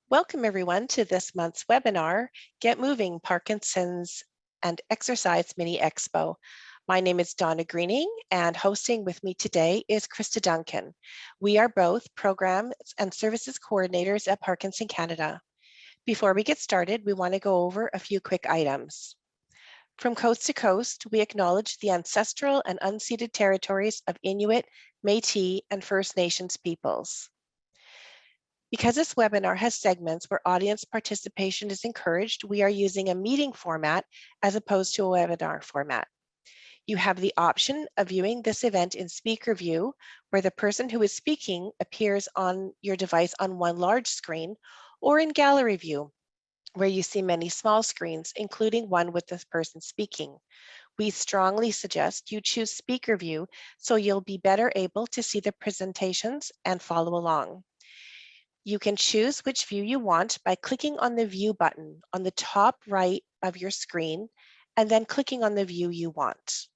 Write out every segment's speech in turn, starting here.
Welcome everyone to this month's webinar, Get Moving, Parkinson's and Exercise Mini-Expo. My name is Donna Greening and hosting with me today is Krista Duncan. We are both Programs and Services Coordinators at Parkinson Canada. Before we get started, we want to go over a few quick items. From coast to coast, we acknowledge the ancestral and unceded territories of Inuit, Métis, and First Nations peoples. Because this webinar has segments where audience participation is encouraged, we are using a meeting format as opposed to a webinar format. You have the option of viewing this event in speaker view, where the person who is speaking appears on your device on one large screen, or in gallery view, where you see many small screens, including one with this person speaking. We strongly suggest you choose speaker view so you'll be better able to see the presentations and follow along. You can choose which view you want by clicking on the View button on the top right of your screen and then clicking on the view you want.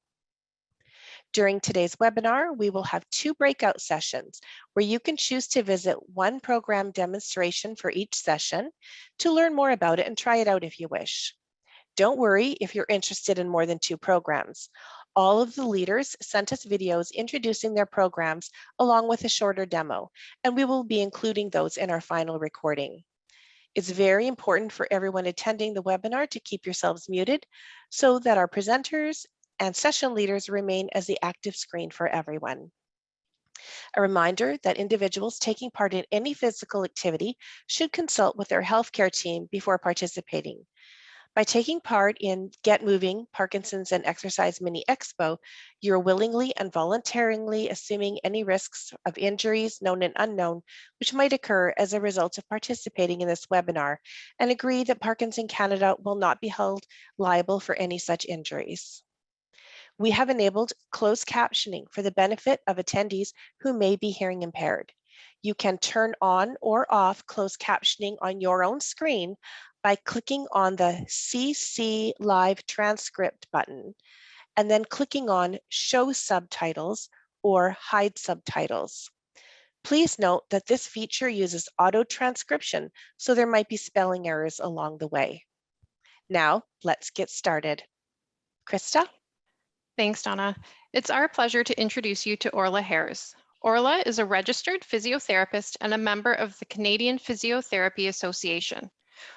During today's webinar, we will have 2 breakout sessions where you can choose to visit one program demonstration for each session to learn more about it and try it out if you wish. Don't worry if you're interested in more than 2 programs. All of the leaders sent us videos introducing their programs along with a shorter demo, and we will be including those in our final recording. It's very important for everyone attending the webinar to keep yourselves muted so that our presenters and session leaders remain as the active screen for everyone. A reminder that individuals taking part in any physical activity should consult with their healthcare team before participating. By taking part in Get Moving, Parkinson's and Exercise Mini-Expo, you're willingly and voluntarily assuming any risks of injuries, known and unknown, which might occur as a result of participating in this webinar, and agree that Parkinson Canada will not be held liable for any such injuries. We have enabled closed captioning for the benefit of attendees who may be hearing impaired. You can turn on or off closed captioning on your own screen by clicking on the CC Live Transcript button and then clicking on Show Subtitles or Hide Subtitles. Please note that this feature uses auto transcription, so there might be spelling errors along the way. Now, let's get started. Krista? Thanks, Donna. It's our pleasure to introduce you to Orla Hares. Orla is a registered physiotherapist and a member of the Canadian Physiotherapy Association.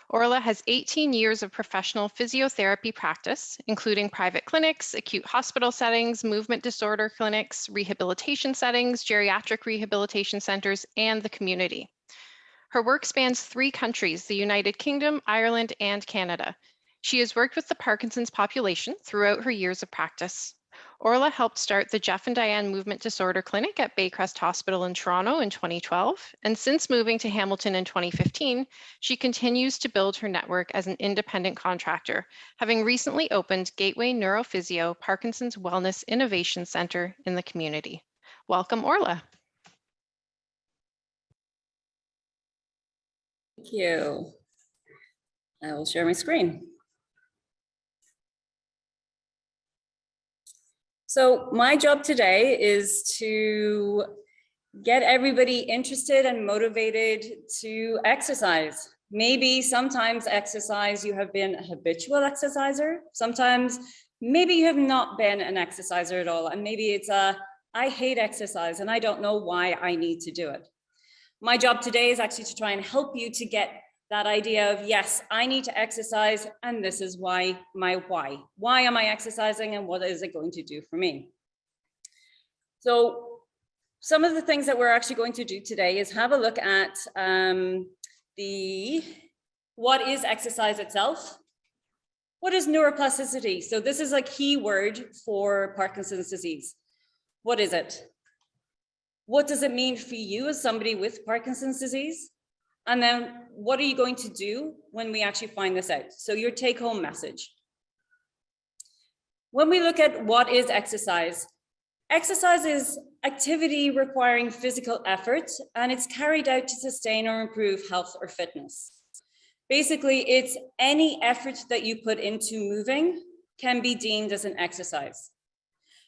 Orla has 18 years of professional physiotherapy practice, including private clinics, acute hospital settings, movement disorder clinics, rehabilitation settings, geriatric rehabilitation centers, and the community. Her work spans 3 countries, the United Kingdom, Ireland, and Canada. She has worked with the Parkinson's population throughout her years of practice. Orla helped start the Jeff and Diane Movement Disorder Clinic at Baycrest Hospital in Toronto in 2012, and since moving to Hamilton in 2015, she continues to build her network as an independent contractor, having recently opened Gaitway Neurophysio, Parkinson's Wellness Innovation Center in the community. Welcome, Orla. Thank you. I will share my screen. So my job today is to get everybody interested and motivated to exercise. Maybe sometimes exercise, you have been a habitual exerciser. Sometimes maybe you have not been an exerciser at all. And maybe it's I hate exercise and I don't know why I need to do it. My job today is actually to try and help you to get that idea of, yes, I need to exercise, and this is why, my why. Why am I exercising and what is it going to do for me? So some of the things that we're actually going to do today is have a look at what is exercise itself? What is neuroplasticity? So this is a key word for Parkinson's disease. What is it? What does it mean for you as somebody with Parkinson's disease? And then what are you going to do when we actually find this out? So your take-home message. When we look at what is exercise, exercise is activity requiring physical effort, and it's carried out to sustain or improve health or fitness. Basically, it's any effort that you put into moving can be deemed as an exercise.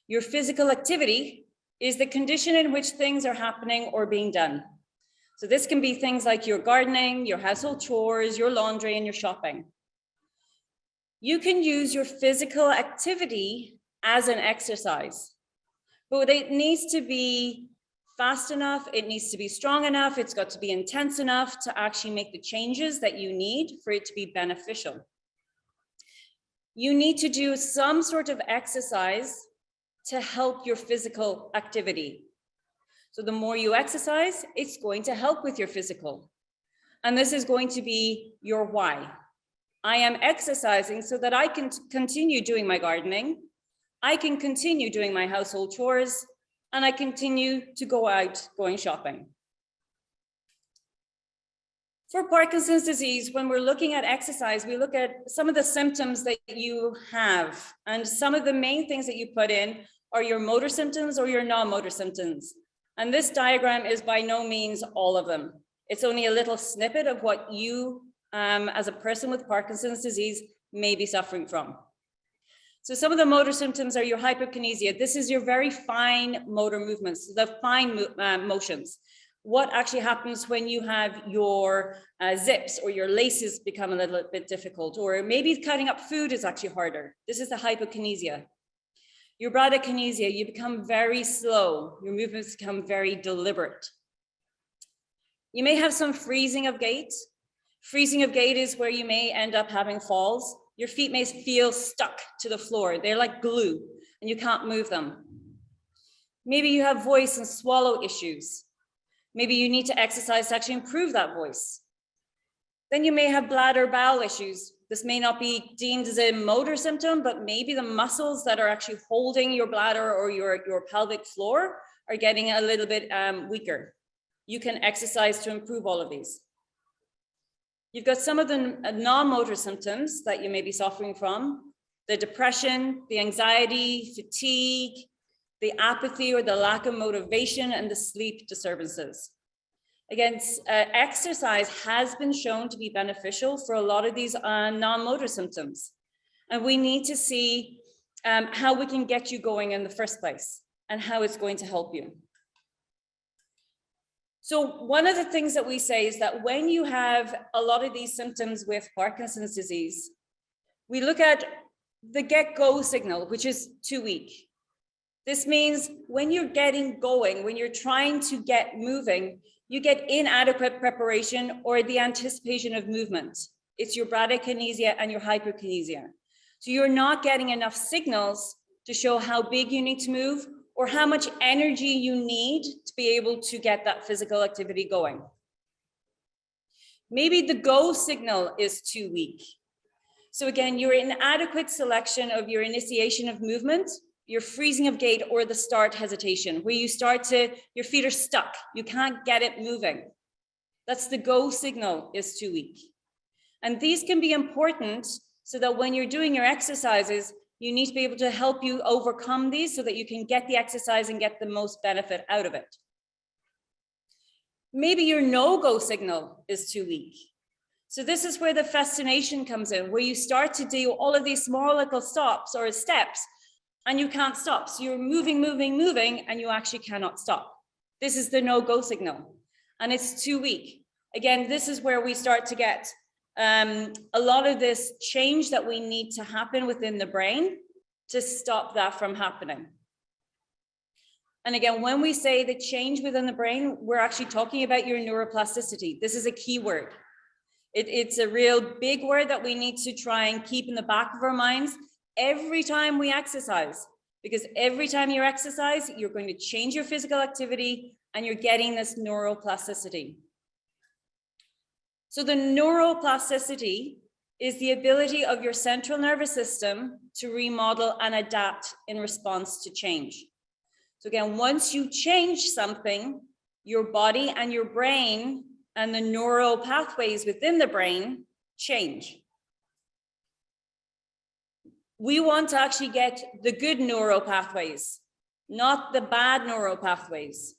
Your physical activity is the condition in which things are happening or being done. So this can be things like your gardening, your household chores, your laundry, and your shopping. You can use your physical activity as an exercise, but it needs to be fast enough, it needs to be strong enough, it's got to be intense enough to actually make the changes that you need for it to be beneficial. You need to do some sort of exercise to help your physical activity. So the more you exercise, it's going to help with your physical. And this is going to be your why. I am exercising so that I can continue doing my gardening, I can continue doing my household chores, and I continue to go out going shopping. For Parkinson's disease, when we're looking at exercise, we look at some of the symptoms that you have. And some of the main things that you put in are your motor symptoms or your non-motor symptoms. And this diagram is by no means all of them. It's only a little snippet of what you, as a person with Parkinson's disease, may be suffering from. So some of the motor symptoms are your hypokinesia. This is your very fine motor movements, the fine motions. What actually happens when you have your zips or your laces become a little bit difficult, or maybe cutting up food is actually harder. This is the hypokinesia. Your bradykinesia, you become very slow. Your movements become very deliberate. You may have some freezing of gait. Freezing of gait is where you may end up having falls. Your feet may feel stuck to the floor. They're like glue and you can't move them. Maybe you have voice and swallow issues. Maybe you need to exercise to actually improve that voice. Then you may have bladder bowel issues. This may not be deemed as a motor symptom, but maybe the muscles that are actually holding your bladder or your pelvic floor are getting a little bit weaker. You can exercise to improve all of these. You've got some of the non-motor symptoms that you may be suffering from: the depression, the anxiety, fatigue, the apathy or the lack of motivation, and the sleep disturbances. Again, exercise has been shown to be beneficial for a lot of these non-motor symptoms. And we need to see how we can get you going in the first place and how it's going to help you. So one of the things that we say is that when you have a lot of these symptoms with Parkinson's disease, we look at the get-go signal, which is too weak. This means when you're getting going, when you're trying to get moving, you get inadequate preparation or the anticipation of movement. It's your bradykinesia and your hyperkinesia. So you're not getting enough signals to show how big you need to move or how much energy you need to be able to get that physical activity going. Maybe the go signal is too weak. So again, your inadequate selection of your initiation of movement, your freezing of gait, or the start hesitation, where you start to, your feet are stuck, you can't get it moving. That's the go signal is too weak. And these can be important so that when you're doing your exercises, you need to be able to help you overcome these so that you can get the exercise and get the most benefit out of it. Maybe your no-go signal is too weak. So this is where the fascination comes in, where you start to do all of these small little stops or steps and you can't stop. So you're moving, moving, moving, and you actually cannot stop. This is the no-go signal, and it's too weak. Again, this is where we start to get a lot of this change that we need to happen within the brain to stop that from happening. And again, when we say the change within the brain, we're actually talking about your neuroplasticity. This is a key word. It's a real big word that we need to try and keep in the back of our minds every time we exercise, because every time you exercise, you're going to change your physical activity and you're getting this neuroplasticity. So the neuroplasticity is the ability of your central nervous system to remodel and adapt in response to change. So again, once you change something, your body and your brain and the neural pathways within the brain change. We want to actually get the good neural pathways, not the bad neural pathways.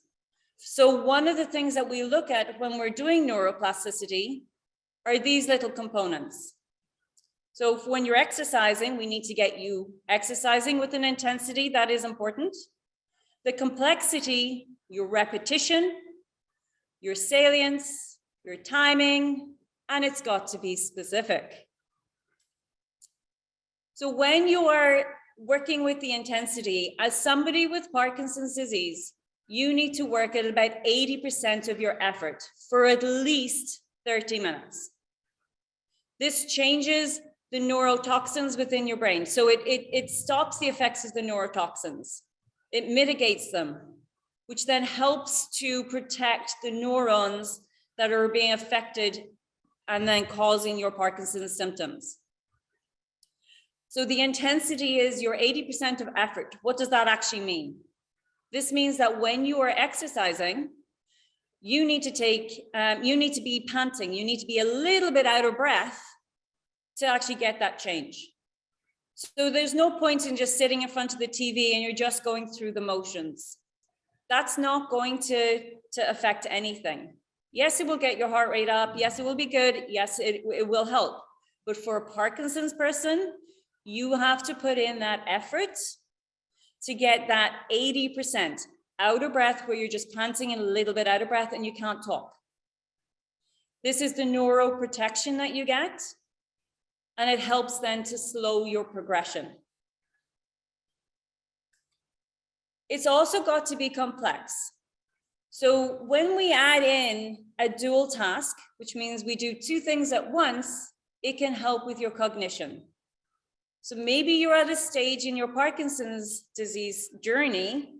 So one of the things that we look at when we're doing neuroplasticity are these little components. So when you're exercising, we need to get you exercising with an intensity that is important. The complexity, your repetition, your salience, your timing, and it's got to be specific. So when you are working with the intensity, as somebody with Parkinson's disease, you need to work at about 80% of your effort for at least 30 minutes. This changes the neurotoxins within your brain. So it stops the effects of the neurotoxins. It mitigates them, which then helps to protect the neurons that are being affected and then causing your Parkinson's symptoms. So the intensity is your 80% of effort. What does that actually mean? This means that when you are exercising, you need to be panting. You need to be a little bit out of breath to actually get that change. So there's no point in just sitting in front of the TV and you're just going through the motions. That's not going to affect anything. Yes, it will get your heart rate up. Yes, it will be good. Yes, it will help. But for a Parkinson's person, you have to put in that effort to get that 80% out of breath, where you're just panting and a little bit out of breath and you can't talk. This is the neuroprotection that you get, and it helps then to slow your progression. It's also got to be complex. So when we add in a dual task, which means we do two things at once, it can help with your cognition. So maybe you're at a stage in your Parkinson's disease journey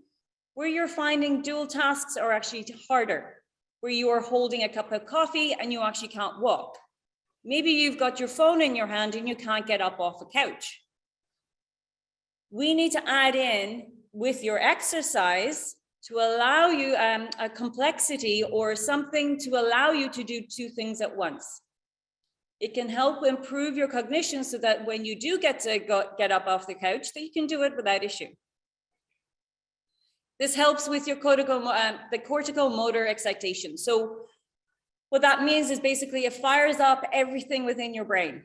where you're finding dual tasks are actually harder, where you are holding a cup of coffee and you actually can't walk. Maybe you've got your phone in your hand and you can't get up off the couch. We need to add in with your exercise to allow you a complexity or something to allow you to do two things at once. It can help improve your cognition so that when you do get up off the couch, that you can do it without issue. This helps with your the cortical motor excitation. So what that means is basically it fires up everything within your brain.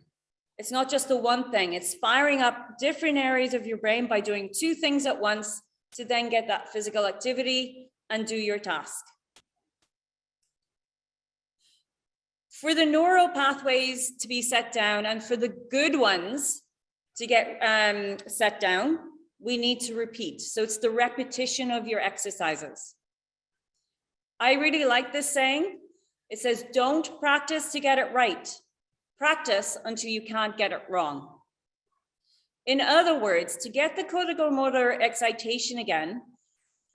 It's not just the one thing, it's firing up different areas of your brain by doing two things at once to then get that physical activity and do your task. For the neural pathways to be set down and for the good ones to get set down, we need to repeat. So it's the repetition of your exercises. I really like this saying. It says, don't practice to get it right. Practice until you can't get it wrong. In other words, to get the cortical motor excitation again,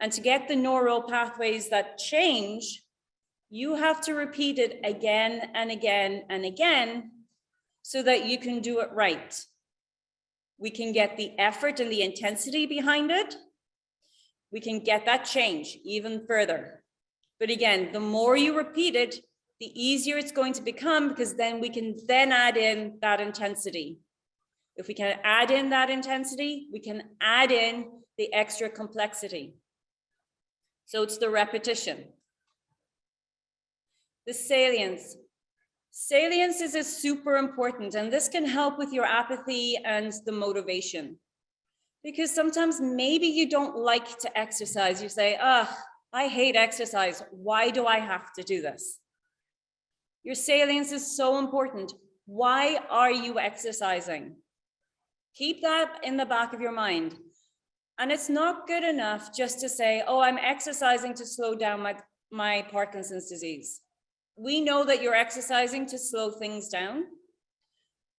and to get the neural pathways that change, you have to repeat it again and again and again so that you can do it right. We can get the effort and the intensity behind it. We can get that change even further. But again, the more you repeat it, the easier it's going to become, because then we can then add in that intensity. If we can add in that intensity, we can add in the extra complexity. So it's the repetition. The salience. Salience is super important, and this can help with your apathy and the motivation. Because sometimes maybe you don't like to exercise. You say, I hate exercise. Why do I have to do this? Your salience is so important. Why are you exercising? Keep that in the back of your mind. And it's not good enough just to say, oh, I'm exercising to slow down my Parkinson's disease. We know that you're exercising to slow things down.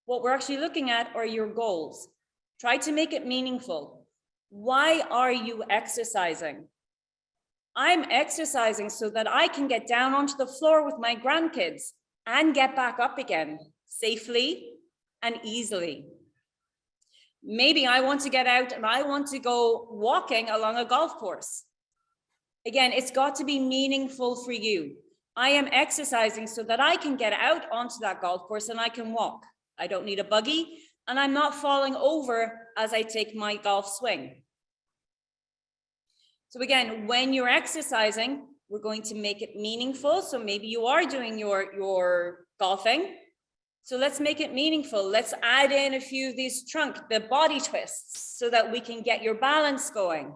What we're actually looking at are your goals. Try to make it meaningful. Why are you exercising? I'm exercising so that I can get down onto the floor with my grandkids and get back up again safely and easily. Maybe I want to get out and I want to go walking along a golf course. Again, it's got to be meaningful for you. I am exercising so that I can get out onto that golf course and I can walk. I don't need a buggy and I'm not falling over as I take my golf swing. So again, when you're exercising, we're going to make it meaningful. So maybe you are doing your golfing. So let's make it meaningful. Let's add in a few of these the body twists, so that we can get your balance going,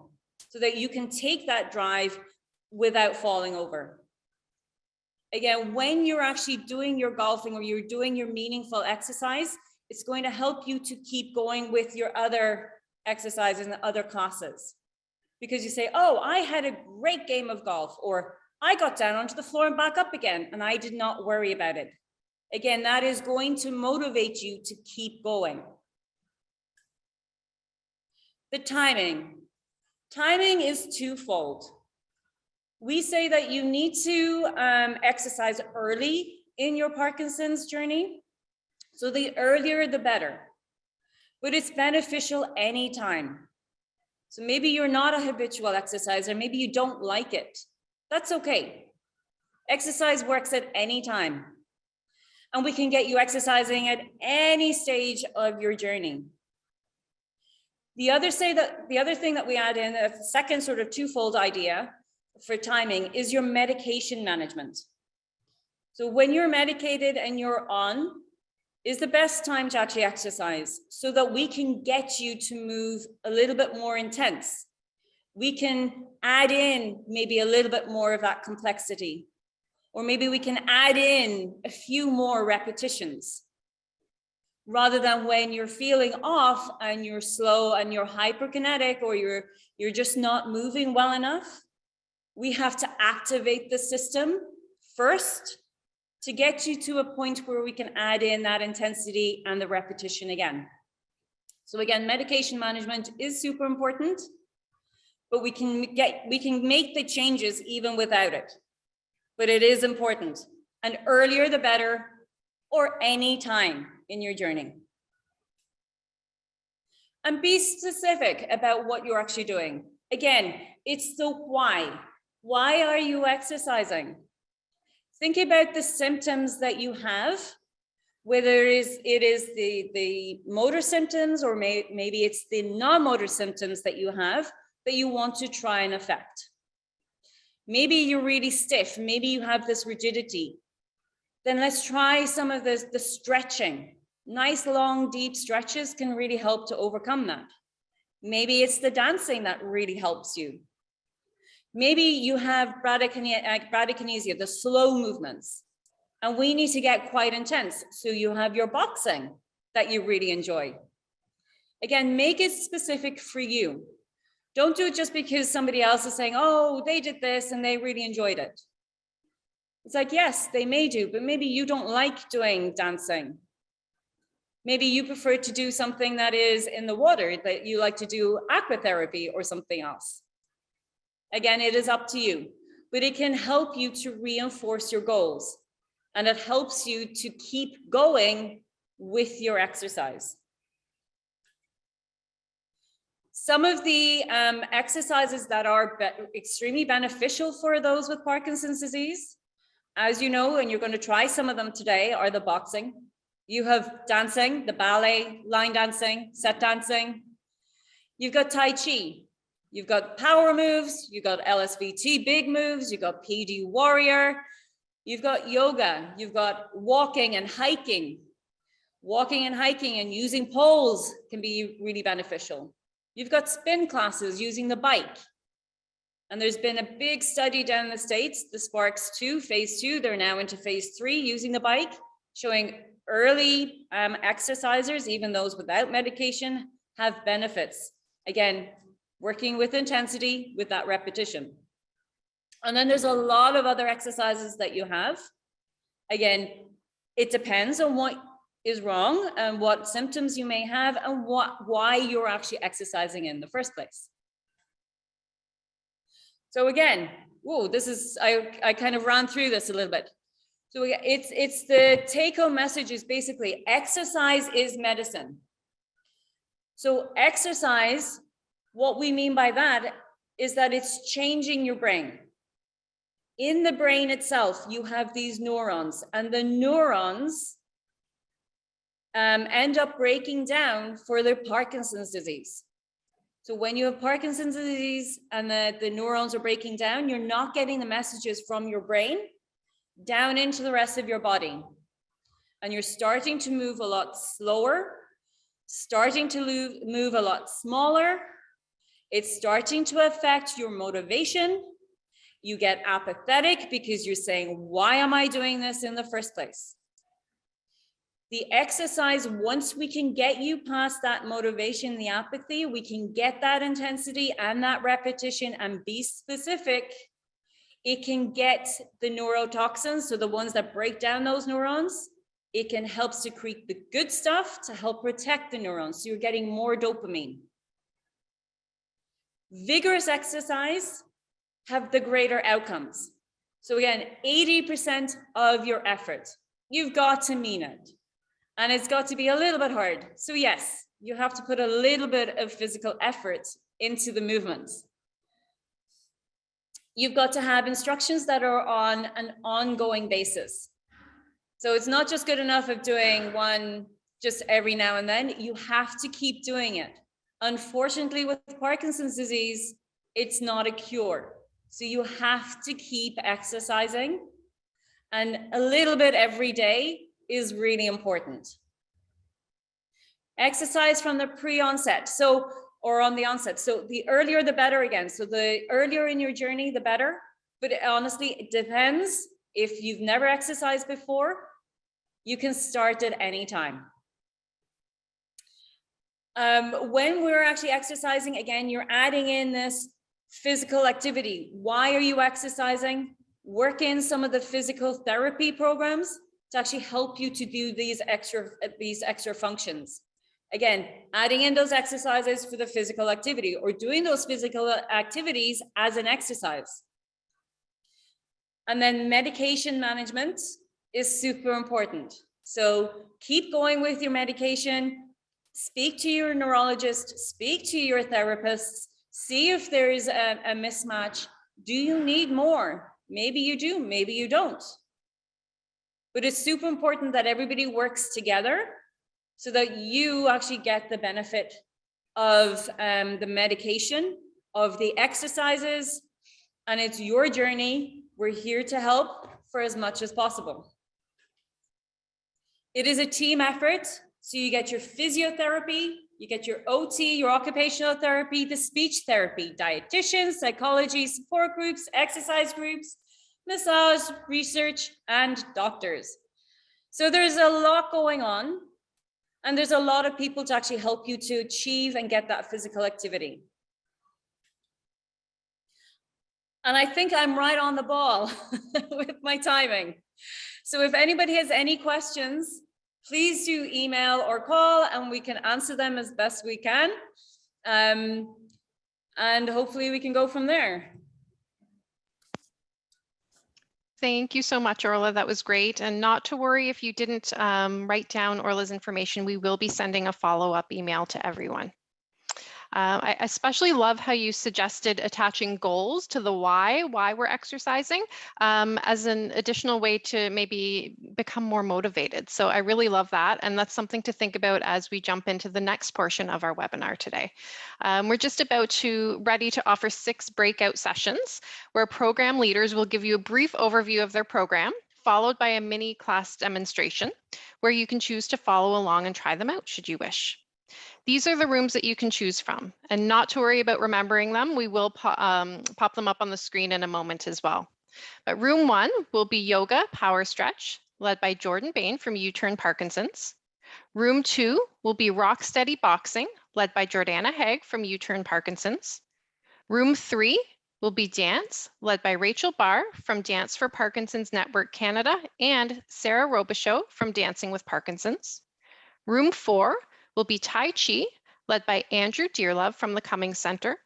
so that you can take that drive without falling over. Again, when you're actually doing your golfing or you're doing your meaningful exercise, it's going to help you to keep going with your other exercises and other classes. Because you say, oh, I had a great game of golf, or I got down onto the floor and back up again, and I did not worry about it. Again, that is going to motivate you to keep going. The timing. Timing is twofold. We say that you need to exercise early in your Parkinson's journey. So the earlier, the better. But it's beneficial anytime. So maybe you're not a habitual exerciser, maybe you don't like it. That's okay. Exercise works at any time. And we can get you exercising at any stage of your journey. The other thing that we add in, a second sort of twofold idea for timing, is your medication management. So when you're medicated and you're on, is the best time to actually exercise so that we can get you to move a little bit more intense. We can add in maybe a little bit more of that complexity, or maybe we can add in a few more repetitions rather than when you're feeling off and you're slow and you're hyperkinetic, or you're just not moving well enough. We have to activate the system first to get you to a point where we can add in that intensity and the repetition again. So again, medication management is super important, but we can make the changes even without it. But it is important, and earlier the better, or any time in your journey. And be specific about what you're actually doing. Again, it's the why. Why are you exercising? Think about the symptoms that you have, whether it is the motor symptoms, or maybe it's the non-motor symptoms that you have that you want to try and affect. Maybe you're really stiff, maybe you have this rigidity. Then let's try some of the stretching. Nice, long, deep stretches can really help to overcome that. Maybe it's the dancing that really helps you. Maybe you have bradykinesia, the slow movements, and we need to get quite intense. So you have your boxing that you really enjoy. Again, make it specific for you. Don't do it just because somebody else is saying, oh, they did this and they really enjoyed it. It's like, yes, they may do, but maybe you don't like doing dancing. Maybe you prefer to do something that is in the water, that you like to do aquatherapy or something else. Again, it is up to you, but it can help you to reinforce your goals, and it helps you to keep going with your exercise. Some of the exercises that are extremely beneficial for those with Parkinson's disease, as you know, and you're going to try some of them today, are the boxing. You have dancing, the ballet, line dancing, set dancing. You've got Tai Chi. You've got power moves. You've got LSVT big moves. You've got PD warrior. You've got yoga. You've got walking and hiking. Walking and hiking and using poles can be really beneficial. You've got spin classes using the bike. And there's been a big study down in the States, the Sparks 2, phase 2, they're now into phase 3 using the bike, showing early exercisers, even those without medication, have benefits. Again, working with intensity with that repetition. And then there's a lot of other exercises that you have. Again, it depends on what is wrong and what symptoms you may have and why you're actually exercising in the first place. So again, this is, I kind of ran through this a little bit. So it's the take-home message is basically exercise is medicine. So exercise, what we mean by that is that it's changing your brain. In the brain itself, you have these neurons, and the neurons end up breaking down for the Parkinson's disease. So when you have Parkinson's disease and the neurons are breaking down, you're not getting the messages from your brain down into the rest of your body. And you're starting to move a lot slower, starting to move a lot smaller. It's starting to affect your motivation, You get apathetic because you're saying, why am I doing this in the first place? The exercise, once we can get you past that motivation, the apathy, we can get that intensity and that repetition and be specific. It can get the neurotoxins, so the ones that break down those neurons. It can help secrete the good stuff to help protect the neurons. So you're getting more dopamine. Vigorous exercise have the greater outcomes. So again, 80% of your effort, you've got to mean it. And it's got to be a little bit hard. So yes, you have to put a little bit of physical effort into the movements. You've got to have instructions that are on an ongoing basis. So it's not just good enough of doing one just every now and then. You have to keep doing it. Unfortunately, with Parkinson's disease, it's not a cure. So you have to keep exercising, and a little bit every day is really important. Exercise from the pre-onset, or on the onset. So the earlier, the better again. So the earlier in your journey, the better. But honestly, it depends. If you've never exercised before, you can start at any time. When we're actually exercising, again, you're adding in this physical activity. Why are you exercising? Work in some of the physical therapy programs to actually help you to do these extra functions. Again, adding in those exercises for the physical activity, or doing those physical activities as an exercise. And then medication management is super important. So keep going with your medication, speak to your neurologist, speak to your therapist, see if there is a mismatch. Do you need more? Maybe you do, maybe you don't. But it's super important that everybody works together so that you actually get the benefit of the medication, of the exercises, and it's your journey. We're here to help for as much as possible. It is a team effort. So you get your physiotherapy, you get your OT, your occupational therapy, the speech therapy, dietitians, psychology, support groups, exercise groups, massage, research, and doctors. So there's a lot going on, and there's a lot of people to actually help you to achieve and get that physical activity. And I think I'm right on the ball with my timing. So if anybody has any questions, please do email or call, and we can answer them as best we can. And hopefully we can go from there. Thank you so much, Orla. That was great. And not to worry if you didn't write down Orla's information, we will be sending a follow-up email to everyone. I especially love how you suggested attaching goals to the why we're exercising as an additional way to maybe become more motivated. So I really love that. And that's something to think about as we jump into the next portion of our webinar today. We're just about ready to offer 6 breakout sessions where program leaders will give you a brief overview of their program, followed by a mini class demonstration where you can choose to follow along and try them out should you wish. These are the rooms that you can choose from, and not to worry about remembering them. We will pop them up on the screen in a moment as well. But room 1 will be yoga power stretch, led by Jordan Bain from U-Turn-Parkinson's. Room 2 will be rock steady boxing, led by Jordana Hague from U-Turn-Parkinson's. Room 3 will be dance, led by Rachel Barr from Dance for Parkinson's Network Canada and Sarah Robichaud from Dancing with Parkinson's. Room 4 will be Tai Chi, led by Andrew Dearlove from the Cummings Center.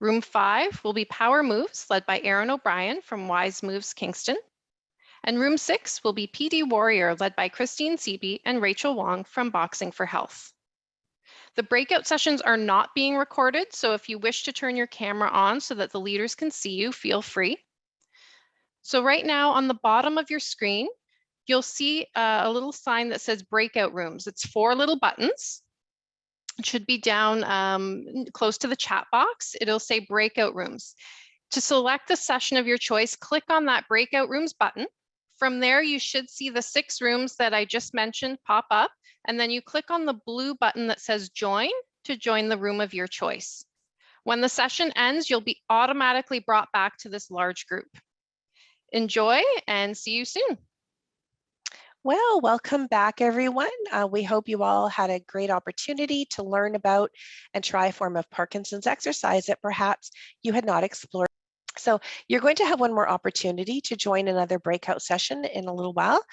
Room 5 will be Power Moves, led by Aaron O'Brien from Wise Moves Kingston. And room 6 will be PD Warrior, led by Christine Seeby and Rachel Wong from Boxing for Health. The breakout sessions are not being recorded, so if you wish to turn your camera on so that the leaders can see you, feel free. So right now on the bottom of your screen, you'll see a little sign that says Breakout Rooms. It's 4 little buttons. It should be down close to the chat box. It'll say Breakout Rooms. To select the session of your choice, click on that Breakout Rooms button. From there, you should see the 6 rooms that I just mentioned pop up, and then you click on the blue button that says Join to join the room of your choice. When the session ends, you'll be automatically brought back to this large group. Enjoy and see you soon. Well, welcome back, everyone. We hope you all had a great opportunity to learn about and try a form of Parkinson's exercise that perhaps you had not explored. So you're going to have one more opportunity to join another breakout session in a little while.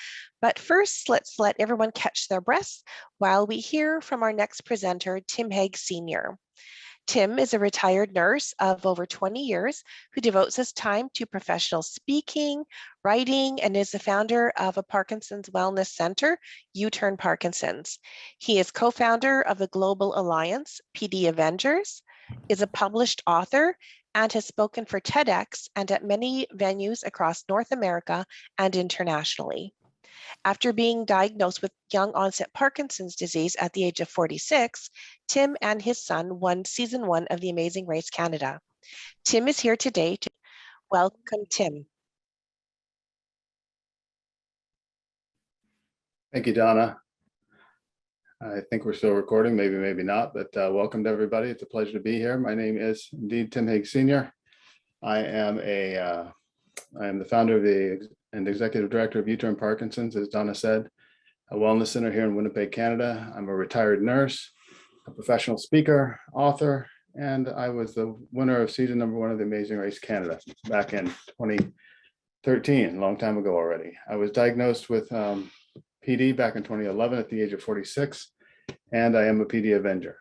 But first, let's let everyone catch their breaths while we hear from our next presenter, Tim Hague Sr. Tim is a retired nurse of over 20 years who devotes his time to professional speaking, writing, and is the founder of a Parkinson's Wellness Center, U-Turn-Parkinson's. He is co-founder of the Global Alliance, PD Avengers, is a published author, and has spoken for TEDx and at many venues across North America and internationally. After being diagnosed with young onset Parkinson's disease at the age of 46, Tim and his son won season 1 of The Amazing Race Canada. Tim is here today to welcome Tim. Thank you, Donna. I think we're still recording, maybe not, but welcome to everybody. It's a pleasure to be here. My name is indeed Tim Hague Sr. I am the founder of and executive director of U-Turn-Parkinson's, as Donna said, a wellness center here in Winnipeg, Canada. I'm a retired nurse, a professional speaker, author, and I was the winner of season number 1 of The Amazing Race Canada back in 2013, a long time ago already. I was diagnosed with PD back in 2011 at the age of 46, and I am a PD Avenger.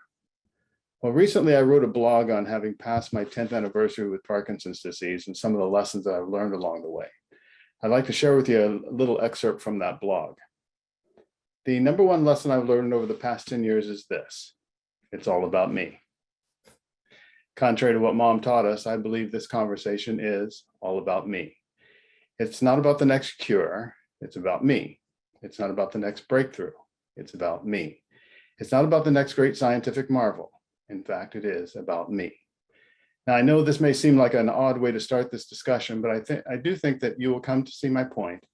Well, recently I wrote a blog on having passed my 10th anniversary with Parkinson's disease and some of the lessons that I've learned along the way. I'd like to share with you a little excerpt from that blog. The number 1 lesson I've learned over the past 10 years is this: it's all about me. Contrary to what Mom taught us, I believe this conversation is all about me. It's not about the next cure, it's about me. It's not about the next breakthrough, it's about me. It's not about the next great scientific marvel. In fact, it is about me. Now, I know this may seem like an odd way to start this discussion, but I do think that you will come to see my point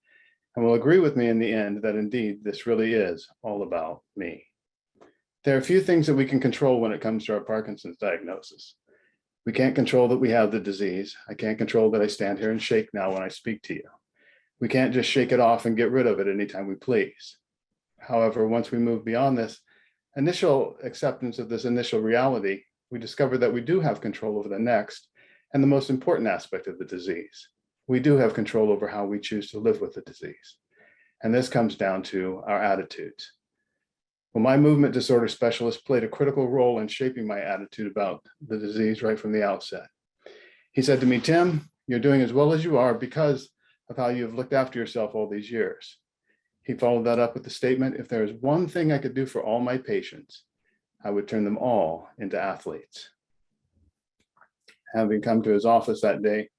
and will agree with me in the end that indeed this really is all about me. There are a few things that we can control when it comes to our Parkinson's diagnosis. We can't control that we have the disease. I can't control that I stand here and shake now when I speak to you. We can't just shake it off and get rid of it anytime we please. However, once we move beyond this initial acceptance of this initial reality, we discover that we do have control over the next and the most important aspect of the disease. We do have control over how we choose to live with the disease. And this comes down to our attitudes. Well, my movement disorder specialist played a critical role in shaping my attitude about the disease right from the outset. He said to me, "Tim, you're doing as well as you are because of how you've looked after yourself all these years." He followed that up with the statement, "If there is one thing I could do for all my patients, I would turn them all into athletes." Having come to his office that day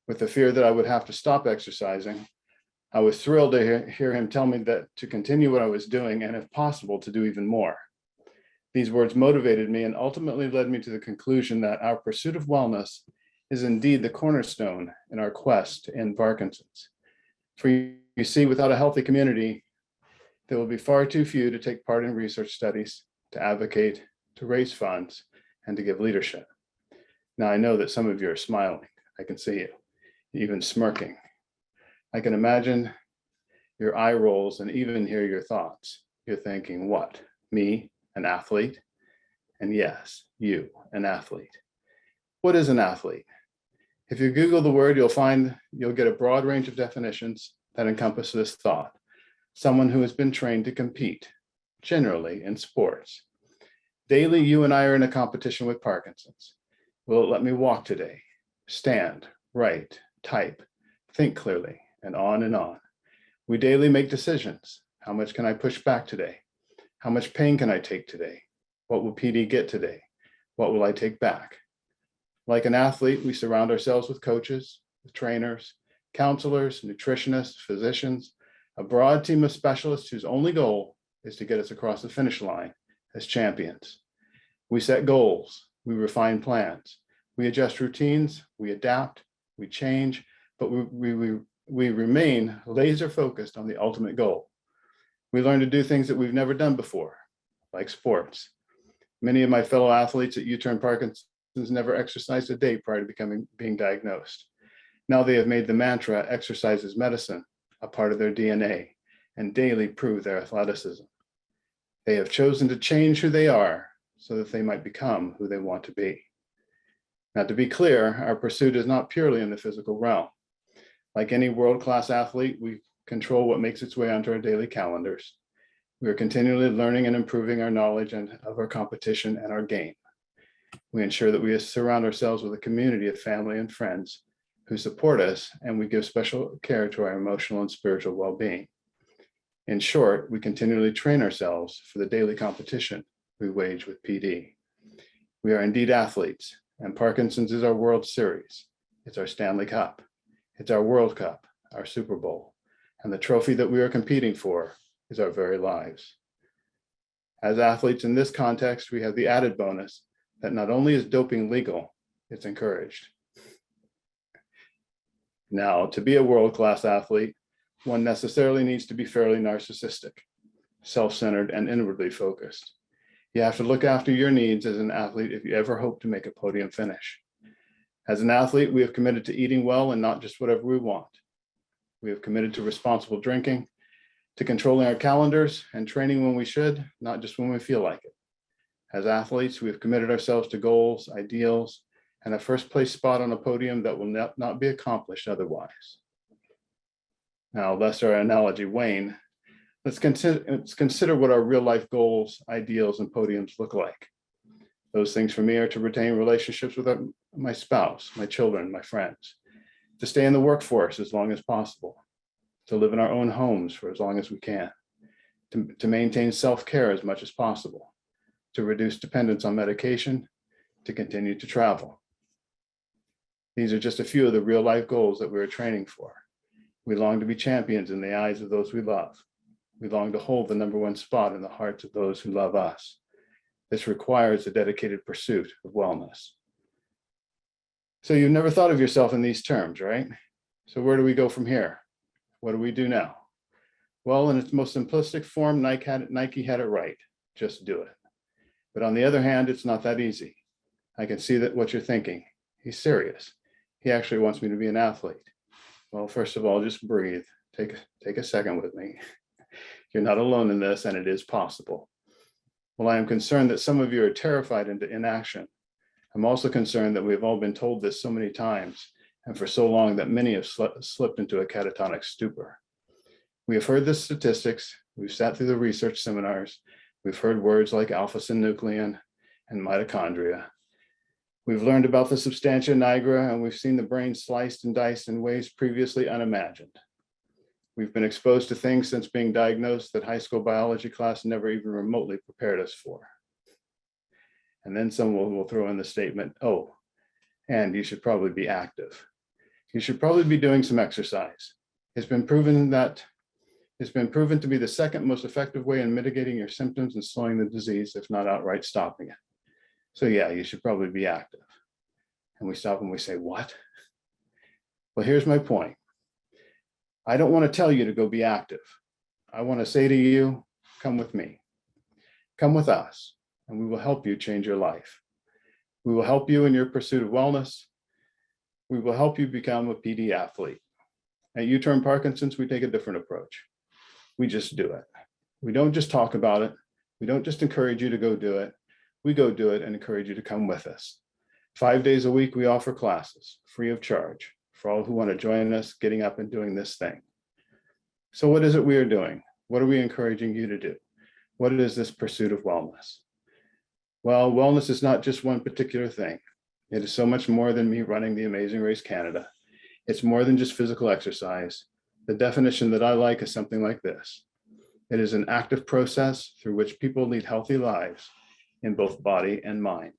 with the fear that I would have to stop exercising, I was thrilled to hear him tell me that to continue what I was doing and, if possible, to do even more. These words motivated me and ultimately led me to the conclusion that our pursuit of wellness is indeed the cornerstone in our quest to end Parkinson's. For you see, without a healthy community, there will be far too few to take part in research studies, to advocate, to raise funds, and to give leadership. Now, I know that some of you are smiling. I can see you, even smirking. I can imagine your eye rolls and even hear your thoughts. You're thinking, what? Me, an athlete? And yes, you, an athlete. What is an athlete? If you Google the word, you'll get a broad range of definitions that encompass this thought. Someone who has been trained to compete, generally in sports. Daily, you and I are in a competition with Parkinson's. Will it let me walk today? Stand, write, type, think clearly, and on and on. We daily make decisions. How much can I push back today? How much pain can I take today? What will PD get today? What will I take back? Like an athlete, we surround ourselves with coaches, with trainers, counselors, nutritionists, physicians, a broad team of specialists whose only goal is to get us across the finish line as champions. We set goals, we refine plans, we adjust routines, we adapt, we change, but we remain laser focused on the ultimate goal. We learn to do things that we've never done before, like sports. Many of my fellow athletes at U-Turn-Parkinson Parkinson's never exercised a day prior to being diagnosed. Now they have made the mantra, exercise is medicine, a part of their DNA and daily prove their athleticism. They have chosen to change who they are so that they might become who they want to be. Now, to be clear, our pursuit is not purely in the physical realm. Like any world-class athlete, we control what makes its way onto our daily calendars. We are continually learning and improving our knowledge of our competition and our game. We ensure that we surround ourselves with a community of family and friends who support us, and we give special care to our emotional and spiritual well-being. In short, we continually train ourselves for the daily competition we wage with PD. We are indeed athletes, and Parkinson's is our World Series. It's our Stanley Cup. It's our World Cup, our Super Bowl, and the trophy that we are competing for is our very lives. As athletes in this context, we have the added bonus that not only is doping legal, it's encouraged. Now, to be a world-class athlete, one necessarily needs to be fairly narcissistic, self-centered, and inwardly focused. You have to look after your needs as an athlete if you ever hope to make a podium finish. As an athlete, we have committed to eating well and not just whatever we want. We have committed to responsible drinking, to controlling our calendars and training when we should, not just when we feel like it. As athletes, we have committed ourselves to goals, ideals, and a first place spot on a podium that will not be accomplished otherwise. Now, lest our analogy wane, let's consider what our real life goals, ideals, and podiums look like. Those things for me are to retain relationships with my spouse, my children, my friends, to stay in the workforce as long as possible, to live in our own homes for as long as we can, to maintain self-care as much as possible, to reduce dependence on medication, to continue to travel. These are just a few of the real life goals that we are training for. We long to be champions in the eyes of those we love. We long to hold the #1 spot in the hearts of those who love us. This requires a dedicated pursuit of wellness. So you've never thought of yourself in these terms, right? So where do we go from here? What do we do now? Well, in its most simplistic form, Nike had it right. Just do it. But on the other hand, it's not that easy. I can see that what you're thinking. He's serious. He actually wants me to be an athlete. Well, first of all, just breathe. Take a second with me. You're not alone in this, and it is possible. Well, I am concerned that some of you are terrified into inaction. I'm also concerned that we've all been told this so many times and for so long that many have slipped into a catatonic stupor. We have heard the statistics, we've sat through the research seminars, we've heard words like alpha-synuclein and mitochondria. We've learned about the substantia nigra, and we've seen the brain sliced and diced in ways previously unimagined. We've been exposed to things since being diagnosed that high school biology class never even remotely prepared us for. And then someone will throw in the statement, oh, and you should probably be active. You should probably be doing some exercise. It's been proven to be the second most effective way in mitigating your symptoms and slowing the disease, if not outright stopping it. So yeah, you should probably be active. And we stop and we say, what? Well, here's my point. I don't want to tell you to go be active. I want to say to you, come with me. Come with us, and we will help you change your life. We will help you in your pursuit of wellness. We will help you become a PD athlete. At U-Turn-Parkinson's, we take a different approach. We just do it. We don't just talk about it. We don't just encourage you to go do it. We go do it and encourage you to come with us. 5 days a week, we offer classes free of charge for all who want to join us getting up and doing this thing. So what is it we are doing? What are we encouraging you to do? What is this pursuit of wellness? Well, wellness is not just one particular thing. It is so much more than me running the Amazing Race Canada. It's more than just physical exercise. The definition that I like is something like this. It is an active process through which people lead healthy lives in both body and mind.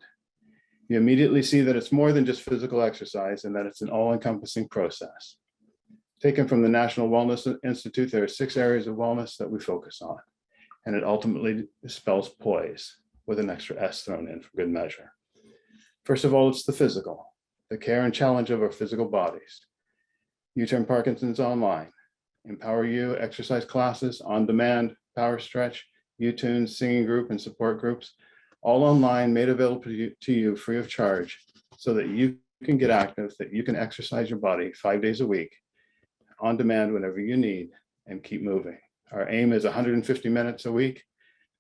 You immediately see that it's more than just physical exercise and that it's an all-encompassing process. Taken from the National Wellness Institute, there are 6 areas of wellness that we focus on, and it ultimately spells poise with an extra S thrown in for good measure. First of all, it's the physical, the care and challenge of our physical bodies. U-Turn-Parkinson's online, Empower You, exercise classes, on demand, power stretch, U-Tunes, singing group, and support groups, all online, made available to you free of charge so that you can get active, that you can exercise your body 5 days a week on demand whenever you need and keep moving. Our aim is 150 minutes a week,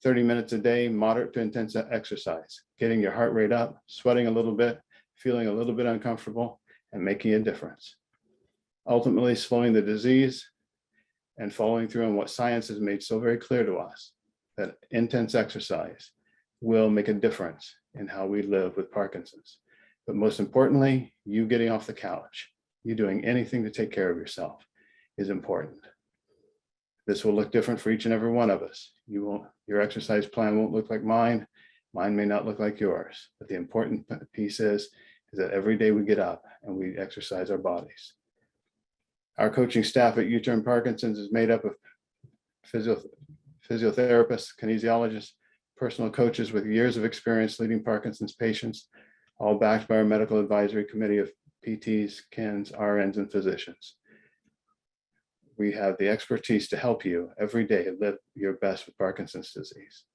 30 minutes a day, moderate to intense exercise, getting your heart rate up, sweating a little bit, feeling a little bit uncomfortable, and making a difference. Ultimately, slowing the disease and following through on what science has made so very clear to us, that intense exercise will make a difference in how we live with Parkinson's. But most importantly, you getting off the couch, you doing anything to take care of yourself is important. This will look different for each and every one of us. Your exercise plan won't look like mine. Mine may not look like yours. But the important piece is that every day we get up and we exercise our bodies. Our coaching staff at U-Turn-Parkinson's is made up of physiotherapists, kinesiologists, personal coaches with years of experience leading Parkinson's patients, all backed by our medical advisory committee of PTs, KINs, RNs, and physicians. We have the expertise to help you every day live your best with Parkinson's disease.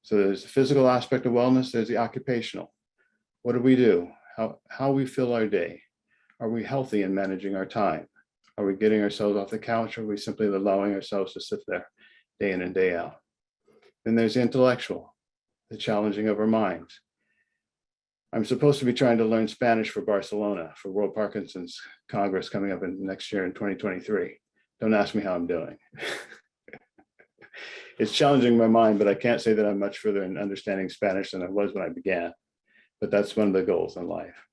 So there's the physical aspect of wellness, there's the occupational. What do we do? How we fill our day? Are we healthy in managing our time? Are we getting ourselves off the couch, or are we simply allowing ourselves to sit there day in and day out? Then there's the intellectual, the challenging of our minds. I'm supposed to be trying to learn Spanish for Barcelona for World Parkinson's Congress coming up in next year in 2023. Don't ask me how I'm doing. It's challenging my mind, but I can't say that I'm much further in understanding Spanish than I was when I began. But that's one of the goals in life.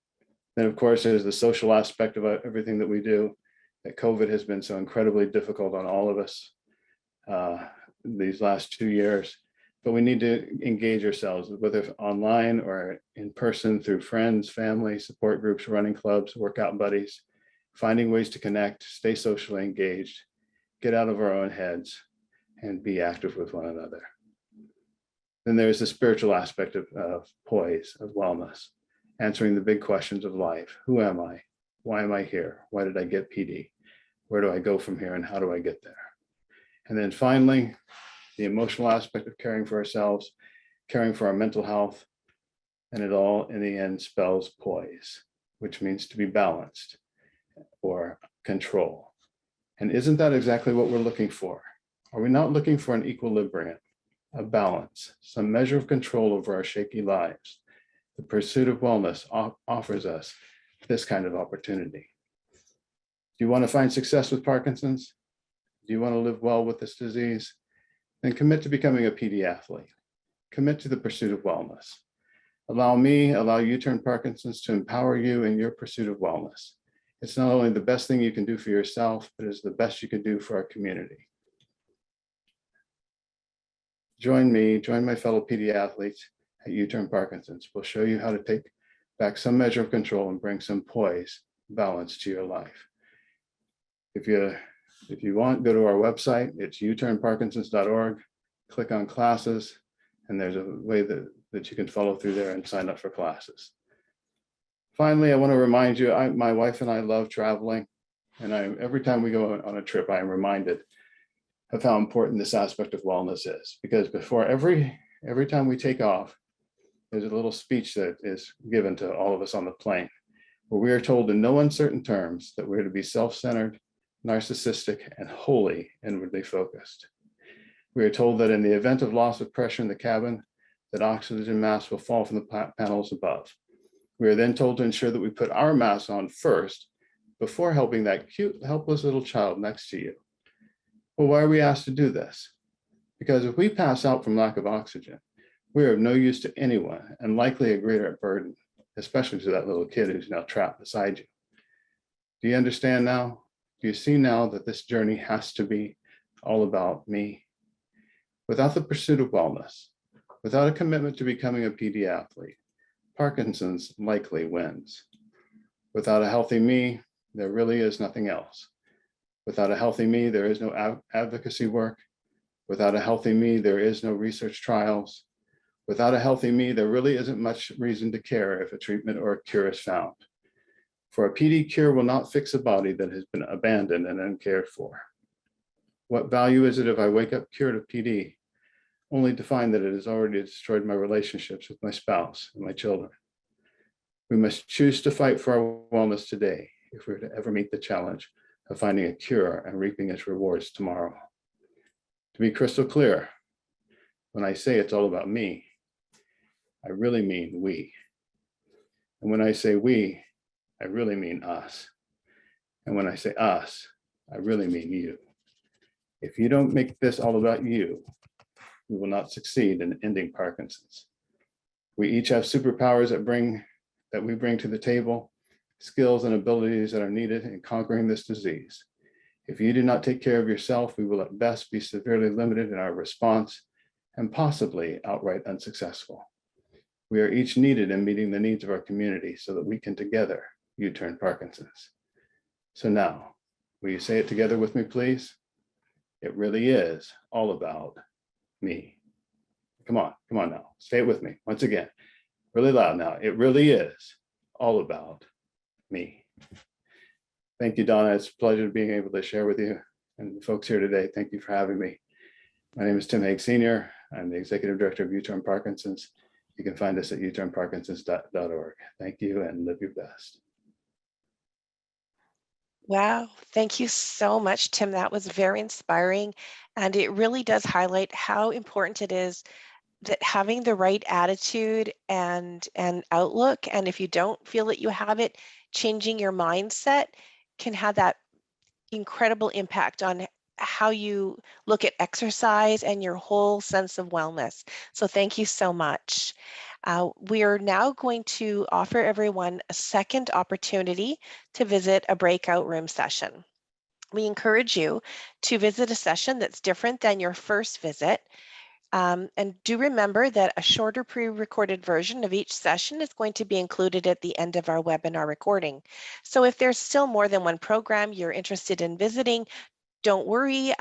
Then, of course, there's the social aspect of everything that we do. That COVID has been so incredibly difficult on all of us these last 2 years. But we need to engage ourselves, whether online or in person, through friends, family, support groups, running clubs, workout buddies, finding ways to connect, stay socially engaged, get out of our own heads, and be active with one another. Then there's the spiritual aspect of poise, of wellness, answering the big questions of life. Who am I? Why am I here? Why did I get PD? Where do I go from here, and how do I get there? And then finally, the emotional aspect of caring for ourselves, caring for our mental health, and it all in the end spells poise, which means to be balanced or control. And isn't that exactly what we're looking for? Are we not looking for an equilibrium, a balance, some measure of control over our shaky lives? The pursuit of wellness offers us this kind of opportunity. Do you want to find success with Parkinson's? Do you want to live well with this disease? Then commit to becoming a PD athlete. Commit to the pursuit of wellness. Allow U-Turn-Parkinson's to empower you in your pursuit of wellness. It's not only the best thing you can do for yourself, but it's the best you can do for our community. Join me, join my fellow PD athletes at U-Turn-Parkinson's. We'll show you how to take back some measure of control and bring some poise, balance to your life. If you want, go to our website. It's uturnparkinsons.org. Click on classes, and there's a way that you can follow through there and sign up for classes. Finally, I want to remind you, my wife and I love traveling, and every time we go on a trip, I am reminded of how important this aspect of wellness is. Because before every time we take off, there's a little speech that is given to all of us on the plane, where we are told in no uncertain terms that we're to be self-centered, narcissistic, and wholly inwardly focused. We are told that in the event of loss of pressure in the cabin, that oxygen masks will fall from the panels above. We are then told to ensure that we put our masks on first before helping that cute, helpless little child next to you. Well, why are we asked to do this? Because if we pass out from lack of oxygen, we are of no use to anyone and likely a greater burden, especially to that little kid who's now trapped beside you. Do you understand now? Do you see now that this journey has to be all about me? Without the pursuit of wellness, without a commitment to becoming a PD athlete, Parkinson's likely wins. Without a healthy me, there really is nothing else. Without a healthy me, there is no advocacy work. Without a healthy me, there is no research trials. Without a healthy me, there really isn't much reason to care if a treatment or a cure is found. For a PD cure will not fix a body that has been abandoned and uncared for. What value is it if I wake up cured of PD, only to find that it has already destroyed my relationships with my spouse and my children. We must choose to fight for our wellness today if we're to ever meet the challenge of finding a cure and reaping its rewards tomorrow. To be crystal clear, when I say it's all about me, I really mean we. And when I say we, I really mean us. And when I say us, I really mean you. If you don't make this all about you, we will not succeed in ending Parkinson's. We each have superpowers that we bring to the table, skills and abilities that are needed in conquering this disease. If you do not take care of yourself, we will at best be severely limited in our response and possibly outright unsuccessful. We are each needed in meeting the needs of our community so that we can together U-turn Parkinson's. So now, will you say it together with me, please? It really is all about me. Come on now, say it with me once again, really loud now. It really is all about me. Thank you, Donna. It's a pleasure being able to share with you and the folks here today. Thank you for having me. My name is Tim Hague Sr. I'm the Executive Director of U-Turn-Parkinson's. You can find us at uturnparkinsons.org. Thank you and live your best. Wow, thank you so much, Tim. That was very inspiring. And it really does highlight how important it is that having the right attitude and outlook, and if you don't feel that you have it, changing your mindset can have that incredible impact on how you look at exercise and your whole sense of wellness. So thank you so much. We are now going to offer everyone a second opportunity to visit a breakout room session. We encourage you to visit a session that's different than your first visit. And do remember that a shorter pre-recorded version of each session is going to be included at the end of our webinar recording. So if there's still more than one program you're interested in visiting, don't worry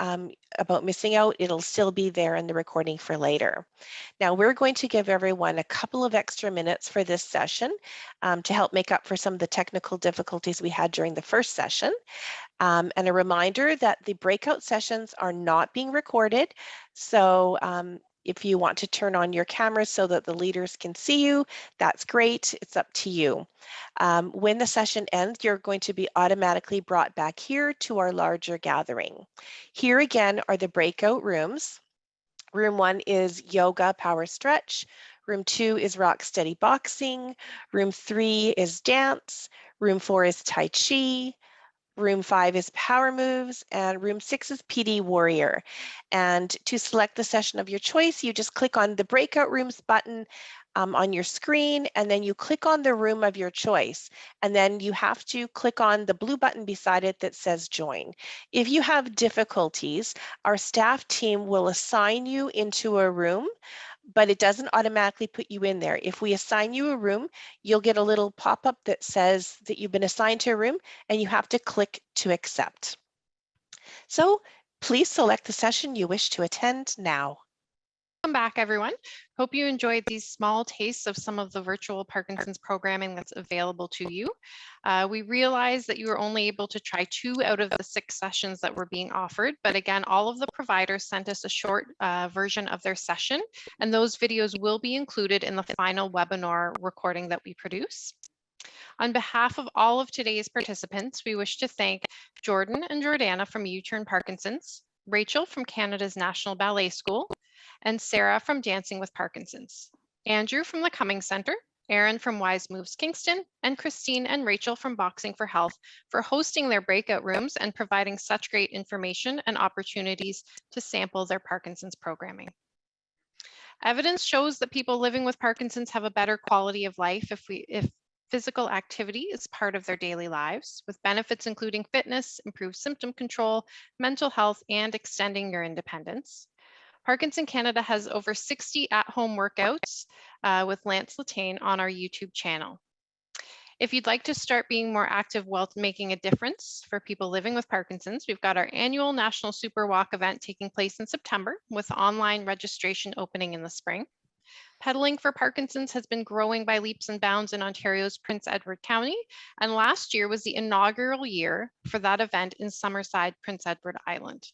about missing out. It'll still be there in the recording for later. Now we're going to give everyone a couple of extra minutes for this session to help make up for some of the technical difficulties we had during the first session. And a reminder that the breakout sessions are not being recorded. So if you want to turn on your cameras so that the leaders can see you, that's great. It's up to you. When the session ends, you're going to be automatically brought back here to our larger gathering. Here again are the breakout rooms. Room 1 is yoga power stretch. Room 2 is rock steady boxing. Room 3 is dance. Room 4 is tai chi. Room 5 is power moves, and room 6 is PD warrior. And to select the session of your choice, you just click on the breakout rooms button on your screen, and then you click on the room of your choice. And then you have to click on the blue button beside it that says join. If you have difficulties, our staff team will assign you into a room, but it doesn't automatically put you in there. If we assign you a room, you'll get a little pop-up that says that you've been assigned to a room, and you have to click to accept. So please select the session you wish to attend now. Welcome back, everyone. Hope you enjoyed these small tastes of some of the virtual Parkinson's programming that's available to you. We realize that you were only able to try 2 out of the 6 sessions that were being offered, but again, all of the providers sent us a short version of their session, and those videos will be included in the final webinar recording that we produce. On behalf of all of today's participants, we wish to thank Jordan and Jordana from U-Turn-Parkinson's, Rachel from Canada's National Ballet School, and Sarah from Dancing with Parkinson's, Andrew from the Cummings Center, Aaron from Wise Moves Kingston, and Christine and Rachel from Boxing for Health for hosting their breakout rooms and providing such great information and opportunities to sample their Parkinson's programming. Evidence shows that people living with Parkinson's have a better quality of life if physical activity is part of their daily lives, with benefits including fitness, improved symptom control, mental health, and extending your independence. Parkinson Canada has over 60 at-home workouts with Lance Latane on our YouTube channel. If you'd like to start being more active while making a difference for people living with Parkinson's, we've got our annual National Super Walk event taking place in September with online registration opening in the spring. Pedaling for Parkinson's has been growing by leaps and bounds in Ontario's Prince Edward County, and last year was the inaugural year for that event in Summerside, Prince Edward Island.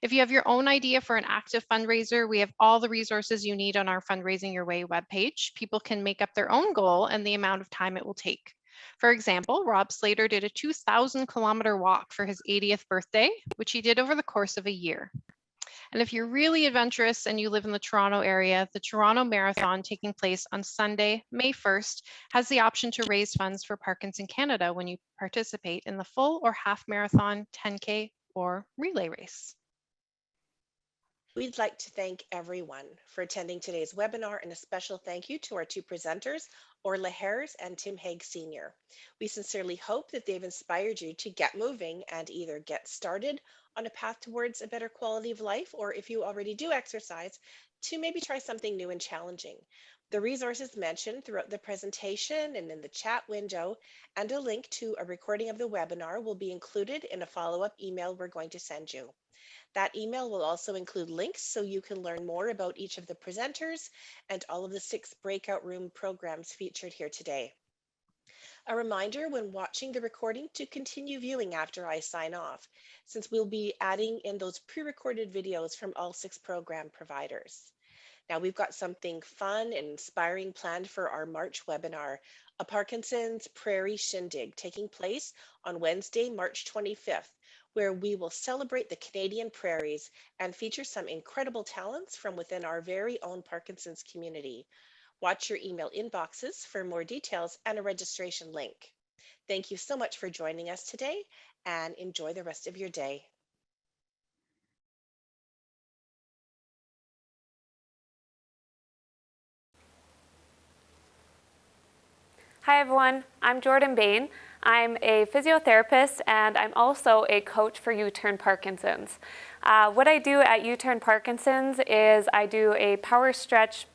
If you have your own idea for an active fundraiser, we have all the resources you need on our Fundraising Your Way webpage. People can make up their own goal and the amount of time it will take. For example, Rob Slater did a 2,000-kilometer walk for his 80th birthday, which he did over the course of a year. And if you're really adventurous and you live in the Toronto area, the Toronto Marathon, taking place on Sunday, May 1st, has the option to raise funds for Parkinson Canada when you participate in the full or half marathon, 10K, or relay race. We'd like to thank everyone for attending today's webinar, and a special thank you to our two presenters, Orla Hares and Tim Hague Sr. We sincerely hope that they've inspired you to get moving and either get started on a path towards a better quality of life, or if you already do exercise, to maybe try something new and challenging. The resources mentioned throughout the presentation and in the chat window, and a link to a recording of the webinar, will be included in a follow-up email we're going to send you. That email will also include links so you can learn more about each of the presenters and all of the 6 breakout room programs featured here today. A reminder when watching the recording to continue viewing after I sign off, since we'll be adding in those pre-recorded videos from all 6 program providers. Now we've got something fun and inspiring planned for our March webinar, a Parkinson's Prairie Shindig, taking place on Wednesday, March 25th, where we will celebrate the Canadian prairies and feature some incredible talents from within our very own Parkinson's community. Watch your email inboxes for more details and a registration link. Thank you so much for joining us today, and enjoy the rest of your day. Hi everyone, I'm Jordan Bain. I'm a physiotherapist and I'm also a coach for U-Turn-Parkinson's. What I do at U-Turn-Parkinson's is I do a power stretch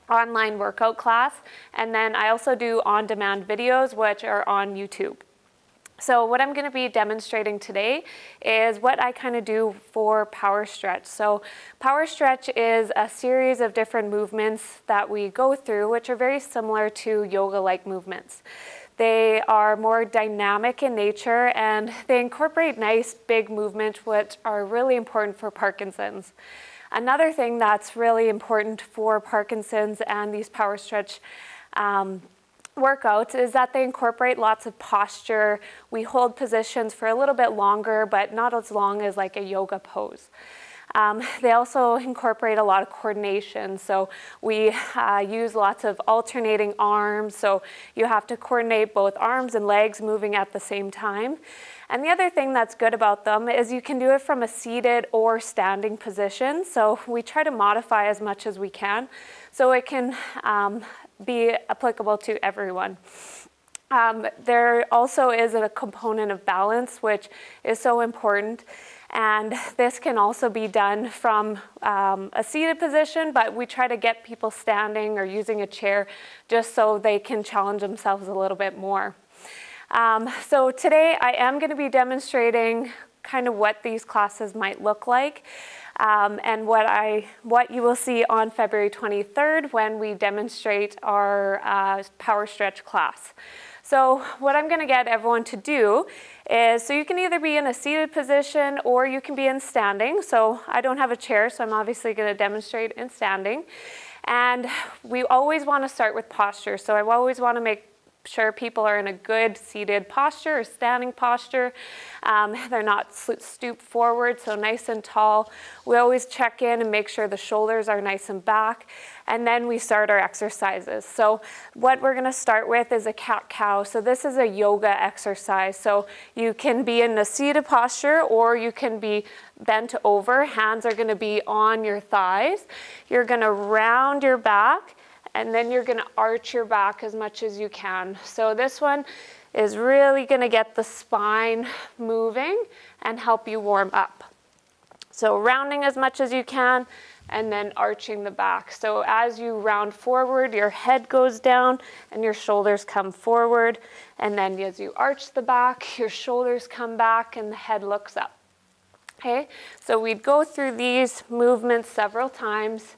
online workout class, and then I also do on-demand videos which are on YouTube. So what I'm going to be demonstrating today is what I kind of do for power stretch. So power stretch is a series of different movements that we go through, which are very similar to yoga-like movements. They are more dynamic in nature and they incorporate nice big movements which are really important for Parkinson's. Another thing that's really important for Parkinson's and these power stretch workouts is that they incorporate lots of posture. We hold positions for a little bit longer, but not as long as like a yoga pose. They also incorporate a lot of coordination. So we use lots of alternating arms. So you have to coordinate both arms and legs moving at the same time. And the other thing that's good about them is you can do it from a seated or standing position. So we try to modify as much as we can so it can be applicable to everyone. There also is a component of balance, which is so important. And this can also be done from a seated position, but we try to get people standing or using a chair just so they can challenge themselves a little bit more. So today I am going to be demonstrating kind of what these classes might look like. And what you will see on February 23rd when we demonstrate our power stretch class. So what I'm going to get everyone to do is, so you can either be in a seated position or you can be in standing. So I don't have a chair, so I'm obviously going to demonstrate in standing. And we always want to start with posture. So I always want to make sure people are in a good seated posture or standing posture. They're not stooped forward, so nice and tall. We always check in and make sure the shoulders are nice and back. And then we start our exercises. So what we're going to start with is a cat-cow. So this is a yoga exercise. So you can be in a seated posture or you can be bent over. Hands are going to be on your thighs. You're going to round your back. And then you're going to arch your back as much as you can. So this one is really going to get the spine moving and help you warm up. So rounding as much as you can and then arching the back. So as you round forward, your head goes down and your shoulders come forward. And then as you arch the back, your shoulders come back and the head looks up. Okay, so we'd go through these movements several times.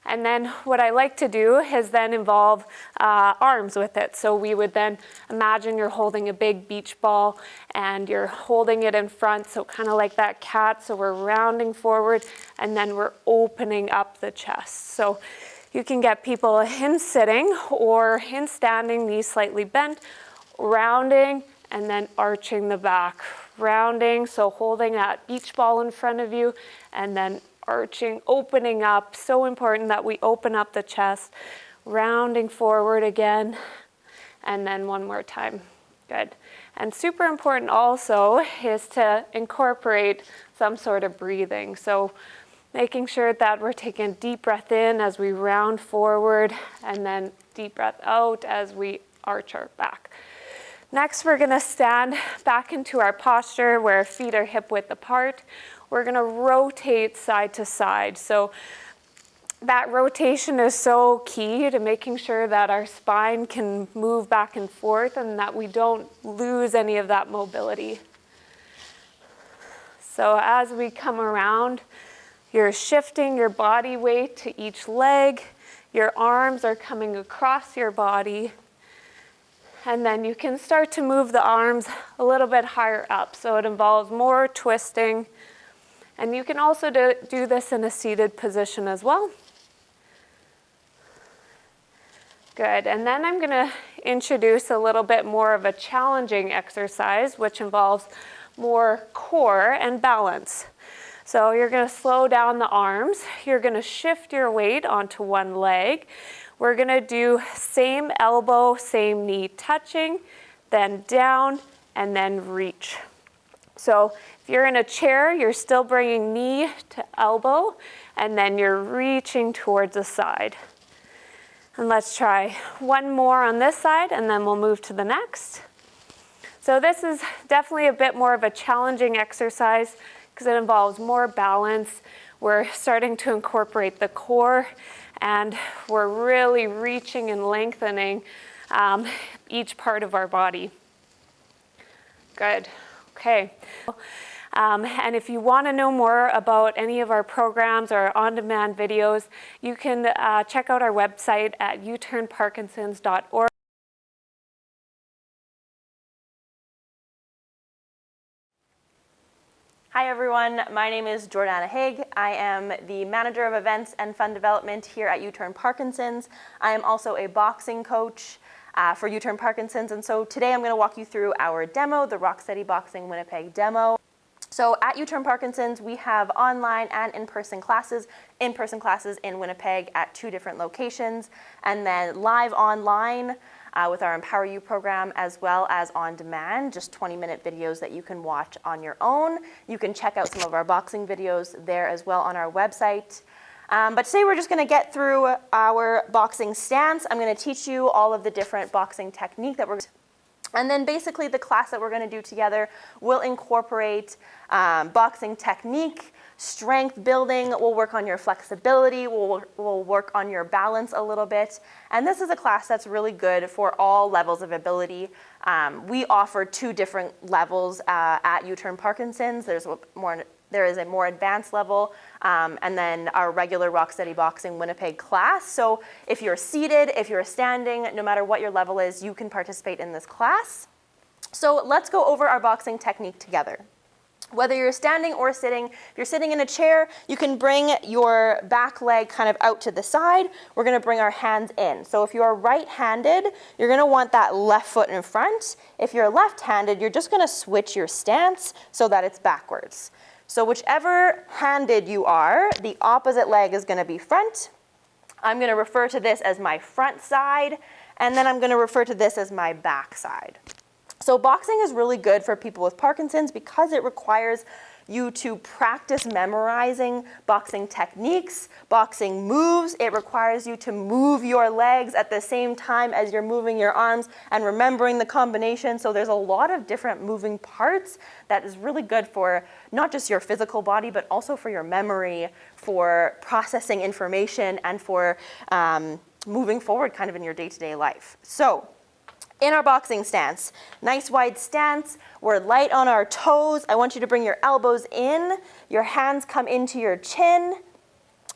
And then what I like to do is then involve arms with it. So we would then imagine you're holding a big beach ball and you're holding it in front, so kind of like that cat. So we're rounding forward and then we're opening up the chest. So you can get people in sitting or in standing, knees slightly bent, rounding and then arching the back. Rounding, so holding that beach ball in front of you and then arching, opening up. So important that we open up the chest, rounding forward again, and then one more time. Good. And super important also is to incorporate some sort of breathing. So making sure that we're taking a deep breath in as we round forward and then deep breath out as we arch our back. Next, we're gonna stand back into our posture where feet are hip width apart. We're gonna rotate side to side. So that rotation is so key to making sure that our spine can move back and forth and that we don't lose any of that mobility. So as we come around, you're shifting your body weight to each leg. Your arms are coming across your body. And then you can start to move the arms a little bit higher up. So it involves more twisting. And you can also do this in a seated position as well. Good, and then I'm gonna introduce a little bit more of a challenging exercise, which involves more core and balance. So you're gonna slow down the arms. You're gonna shift your weight onto one leg. We're gonna do same elbow, same knee touching, then down, and then reach. So if you're in a chair, you're still bringing knee to elbow, and then you're reaching towards the side. And let's try one more on this side, and then we'll move to the next. So this is definitely a bit more of a challenging exercise because it involves more balance. We're starting to incorporate the core, and we're really reaching and lengthening each part of our body. Good. Okay. And if you want to know more about any of our programs or on-demand videos, you can check out our website at U-Turn-Parkinsons.org. Hi everyone, my name is Jordana Hague. I am the Manager of Events and Fund Development here at U-Turn-Parkinsons. I am also a boxing coach for U-Turn-Parkinsons, and so today I'm going to walk you through our demo, the Rocksteady Boxing Winnipeg demo. So at U-Turn-Parkinsons, we have online and in-person classes in Winnipeg at 2 different locations, and then live online with our Empower You program, as well as on demand, just 20-minute videos that you can watch on your own. You can check out some of our boxing videos there as well on our website. But today we're just gonna get through our boxing stance. I'm gonna teach you all of the different boxing technique that and then basically the class that we're gonna do together will incorporate boxing technique, strength building, we'll work on your flexibility, we'll work on your balance a little bit. And this is a class that's really good for all levels of ability. We offer 2 different levels at U-Turn-Parkinsons. There is a more advanced level, and then our regular Rocksteady Boxing Winnipeg class. So if you're seated, if you're standing, no matter what your level is, you can participate in this class. So let's go over our boxing technique together. Whether you're standing or sitting, if you're sitting in a chair, you can bring your back leg kind of out to the side. We're gonna bring our hands in. So if you're right-handed, you're gonna want that left foot in front. If you're left-handed, you're just gonna switch your stance so that it's backwards. So whichever handed you are, the opposite leg is gonna be front. I'm gonna refer to this as my front side, and then I'm gonna refer to this as my back side. So boxing is really good for people with Parkinson's because it requires you to practice memorizing boxing techniques, boxing moves. It requires you to move your legs at the same time as you're moving your arms and remembering the combination. So there's a lot of different moving parts that is really good for not just your physical body, but also for your memory, for processing information, and for moving forward kind of in your day-to-day life. So in our boxing stance, nice wide stance, we're light on our toes. I want you to bring your elbows in, your hands come into your chin,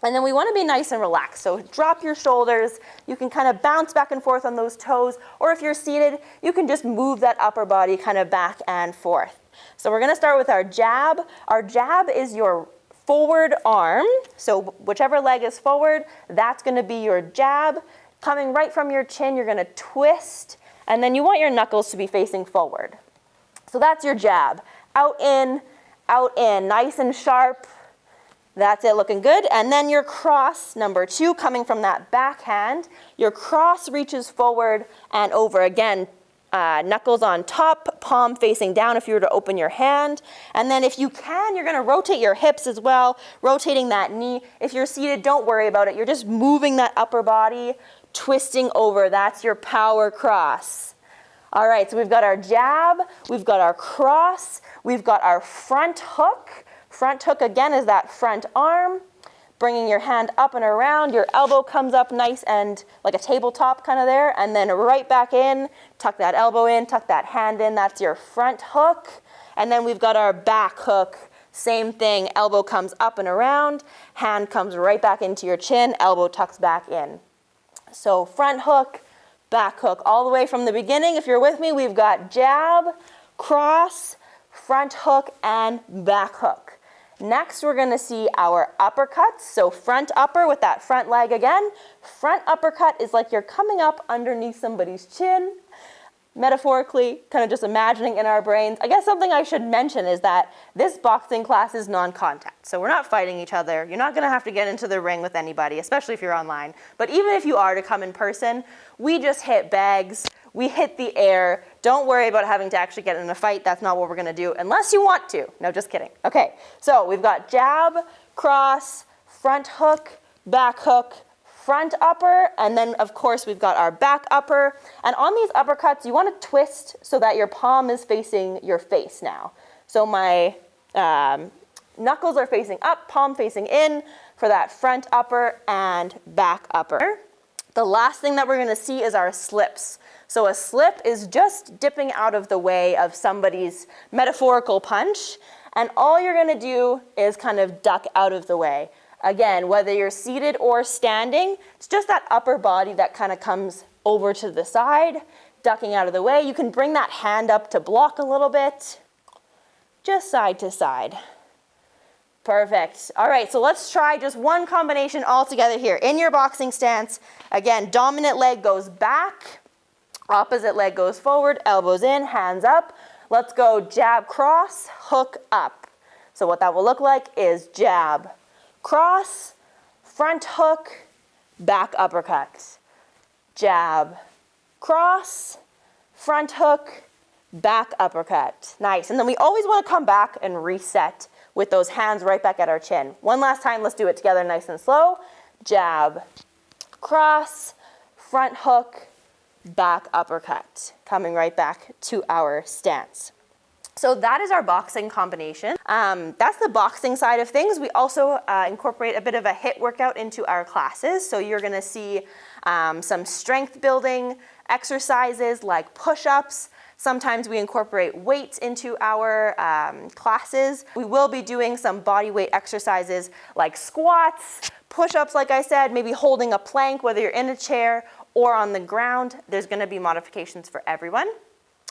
And then we want to be nice and relaxed. So drop your shoulders. You can kind of bounce back and forth on those toes. Or if you're seated, you can just move that upper body kind of back and forth. So we're going to start with our jab. Our jab is your forward arm. So whichever leg is forward, that's going to be your jab. Coming right from your chin, you're going to twist. And then you want your knuckles to be facing forward. So that's your jab. Out, in, nice and sharp. That's it, looking good. And then your cross, number 2, coming from that backhand. Your cross reaches forward and over. Again, knuckles on top, palm facing down if you were to open your hand. And then if you can, you're gonna rotate your hips as well, rotating that knee. If you're seated, don't worry about it. You're just moving that upper body, twisting over. That's your power cross. All right, so we've got our jab, we've got our cross, we've got our front hook. Front hook, again, is that front arm, bringing your hand up and around. Your elbow comes up nice and like a tabletop kind of there, and then right back in, tuck that elbow in, tuck that hand in. That's your front hook. And then we've got our back hook. Same thing, elbow comes up and around, hand comes right back into your chin, elbow tucks back in. So front hook, back hook, all the way from the beginning. If you're with me, we've got jab, cross, front hook, and back hook. Next, we're going to see our uppercuts. So front upper with that front leg again. Front uppercut is like you're coming up underneath somebody's chin. Metaphorically, kind of just imagining in our brains. I guess something I should mention is that this boxing class is non-contact. So we're not fighting each other. You're not going to have to get into the ring with anybody, especially if you're online. But even if you are to come in person, we just hit bags. We hit the air. Don't worry about having to actually get in a fight. That's not what we're going to do, unless you want to. No, just kidding. Okay, so we've got jab, cross, front hook, back hook, front upper, and then of course we've got our back upper. And on these uppercuts, you want to twist so that your palm is facing your face now. So my knuckles are facing up, palm facing in for that front upper and back upper. The last thing that we're going to see is our slips. So a slip is just dipping out of the way of somebody's metaphorical punch, and all you're going to do is kind of duck out of the way. Again, whether you're seated or standing, it's just that upper body that kind of comes over to the side, ducking out of the way. You can bring that hand up to block a little bit, just side to side. Perfect. All right, so let's try just one combination all together here. In your boxing stance, again, dominant leg goes back, opposite leg goes forward, elbows in, hands up. Let's go jab, cross, hook, up. So what that will look like is jab, cross, front hook, back uppercut. Jab, cross, front hook, back uppercut. Nice. And then we always want to come back and reset with those hands right back at our chin. One last time, let's do it together nice and slow. Jab, cross, front hook, back uppercut. Coming right back to our stance. So that is our boxing combination. That's the boxing side of things. We also incorporate a bit of a HIIT workout into our classes. So you're gonna see some strength building exercises like push-ups. Sometimes we incorporate weights into our classes. We will be doing some body weight exercises like squats, push-ups, like I said, maybe holding a plank, whether you're in a chair or on the ground. There's gonna be modifications for everyone.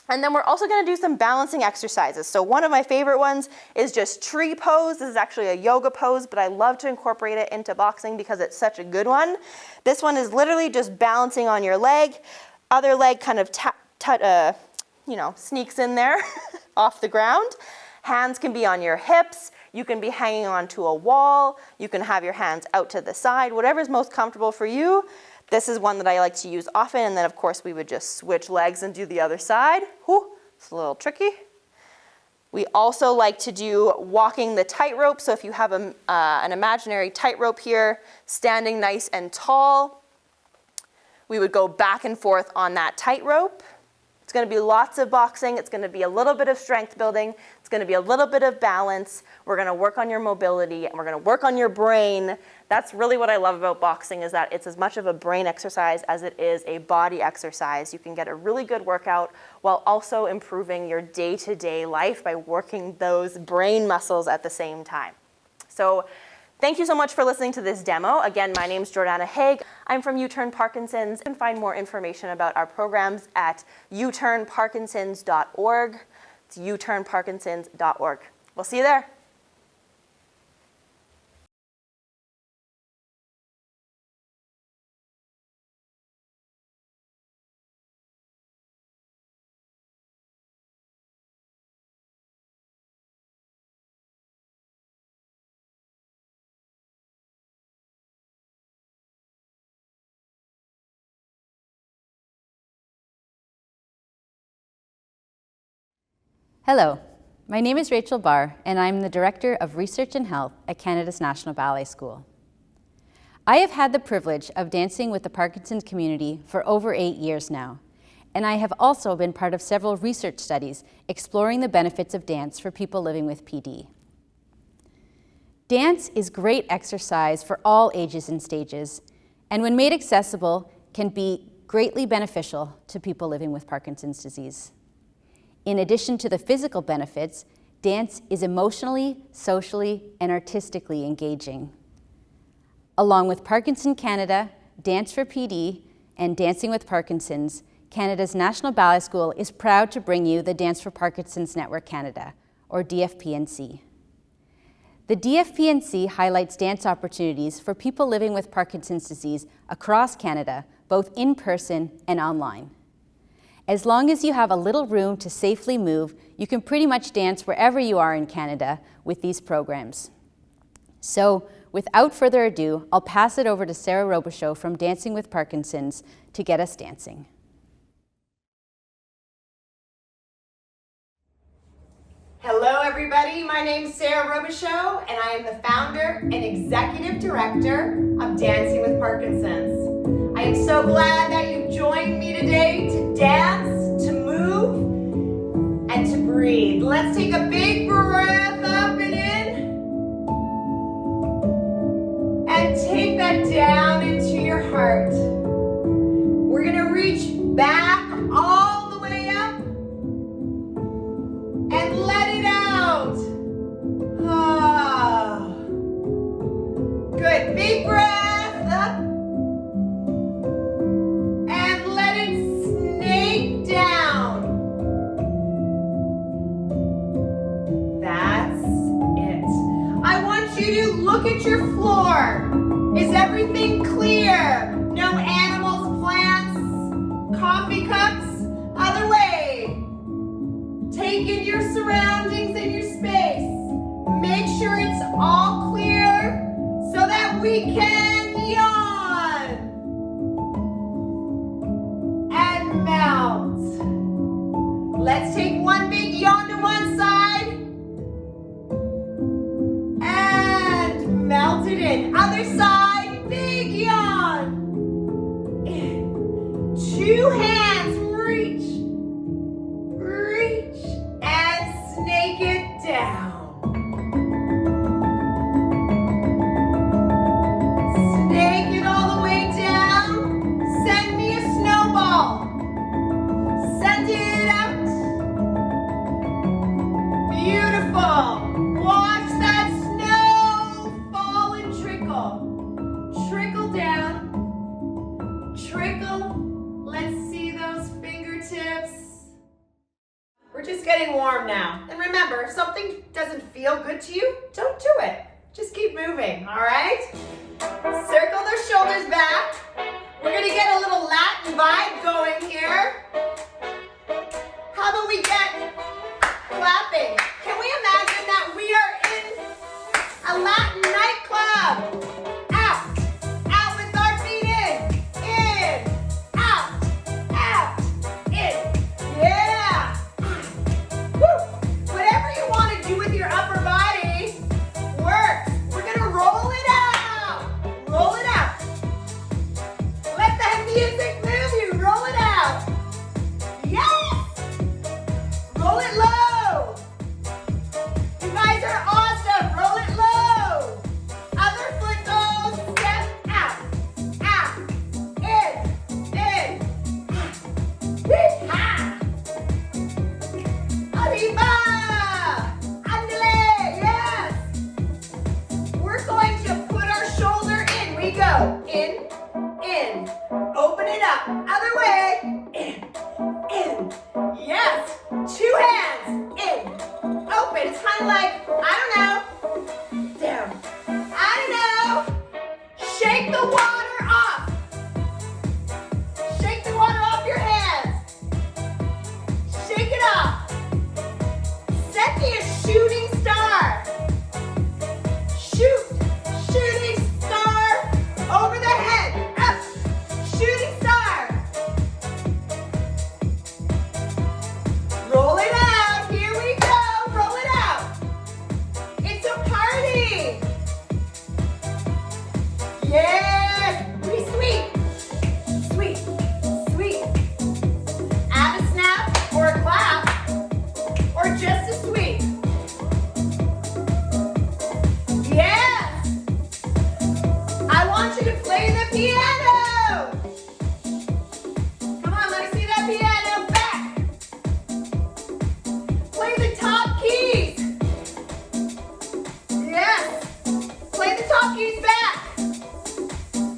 And then we're also gonna do some balancing exercises. So one of my favorite ones is just tree pose. This is actually a yoga pose, but I love to incorporate it into boxing because it's such a good one. This one is literally just balancing on your leg. Other leg kind of sneaks in there off the ground. Hands can be on your hips. You can be hanging onto a wall. You can have your hands out to the side, whatever's most comfortable for you. This is one that I like to use often, and then of course we would just switch legs and do the other side. Whew, it's a little tricky. We also like to do walking the tightrope. So if you have an imaginary tightrope here, standing nice and tall, we would go back and forth on that tightrope. It's gonna be lots of boxing. It's gonna be a little bit of strength building. It's gonna be a little bit of balance. We're gonna work on your mobility and we're gonna work on your brain. That's really what I love about boxing, is that it's as much of a brain exercise as it is a body exercise. You can get a really good workout while also improving your day-to-day life by working those brain muscles at the same time. So Thank you so much for listening to this demo. Again, my name is Jordana Hague. I'm from U-Turn-Parkinson's. You can find more information about our programs at uturnparkinsons.org. It's uturnparkinsons.org. We'll see you there. Hello, my name is Rachel Barr, and I'm the Director of Research and Health at Canada's National Ballet School. I have had the privilege of dancing with the Parkinson's community for over 8 years now, and I have also been part of several research studies exploring the benefits of dance for people living with PD. Dance is great exercise for all ages and stages, and when made accessible, can be greatly beneficial to people living with Parkinson's disease. In addition to the physical benefits, dance is emotionally, socially, and artistically engaging. Along with Parkinson Canada, Dance for PD, and Dancing with Parkinson's, Canada's National Ballet School is proud to bring you the Dance for Parkinson's Network Canada, or DFPNC. The DFPNC highlights dance opportunities for people living with Parkinson's disease across Canada, both in person and online. As long as you have a little room to safely move, you can pretty much dance wherever you are in Canada with these programs. So, without further ado, I'll pass it over to Sarah Robichaud from Dancing with Parkinson's to get us dancing. Hello everybody, my name is Sarah Robichaud and I am the founder and executive director of Dancing with Parkinson's. I am so glad that you joined me today to dance, to move, and to breathe. Let's take a big breath up and in. And take that down into your heart. We're gonna reach back all the way up and let it out. Ah. Good, big breath up. Look at your floor. Is everything clear? No animals, plants, coffee cups? Other way. Take in your surroundings and your space. Make sure it's all clear so that we can yawn and melt. Let's take one big yawn to one side. Melt it in. Other side, big yawn. In. 2 hands, reach, and snake it down. Snake it all the way down. Send me a snowball. Send it out. Beautiful. Watch that trickle down, trickle. Let's see those fingertips. We're just getting warm now. And remember, if something doesn't feel good to you, don't do it. Just keep moving, all right? Circle those shoulders back. We're gonna get a little Latin vibe going here. How about we get clapping? Can we imagine that we are in a Latin nightclub? We're going to up, other way. In. Yes. 2 hands. In. Open. It's kind of like, I don't know. Down. I don't know. Shake the water off. Shake the water off your hands. Shake it off. Set me a shooting star. Shoot. Shooting star. Over the head. Up. Shooting star. Roll it out. Here we go. Roll it out. It's a party. Yes. We sweep. Sweep. Sweep. Add a snap or a clap or just a sweep. Yes. I want you to play the piano. Come on, let me see that piano back. Play the top keys. Yes. Play the top keys back.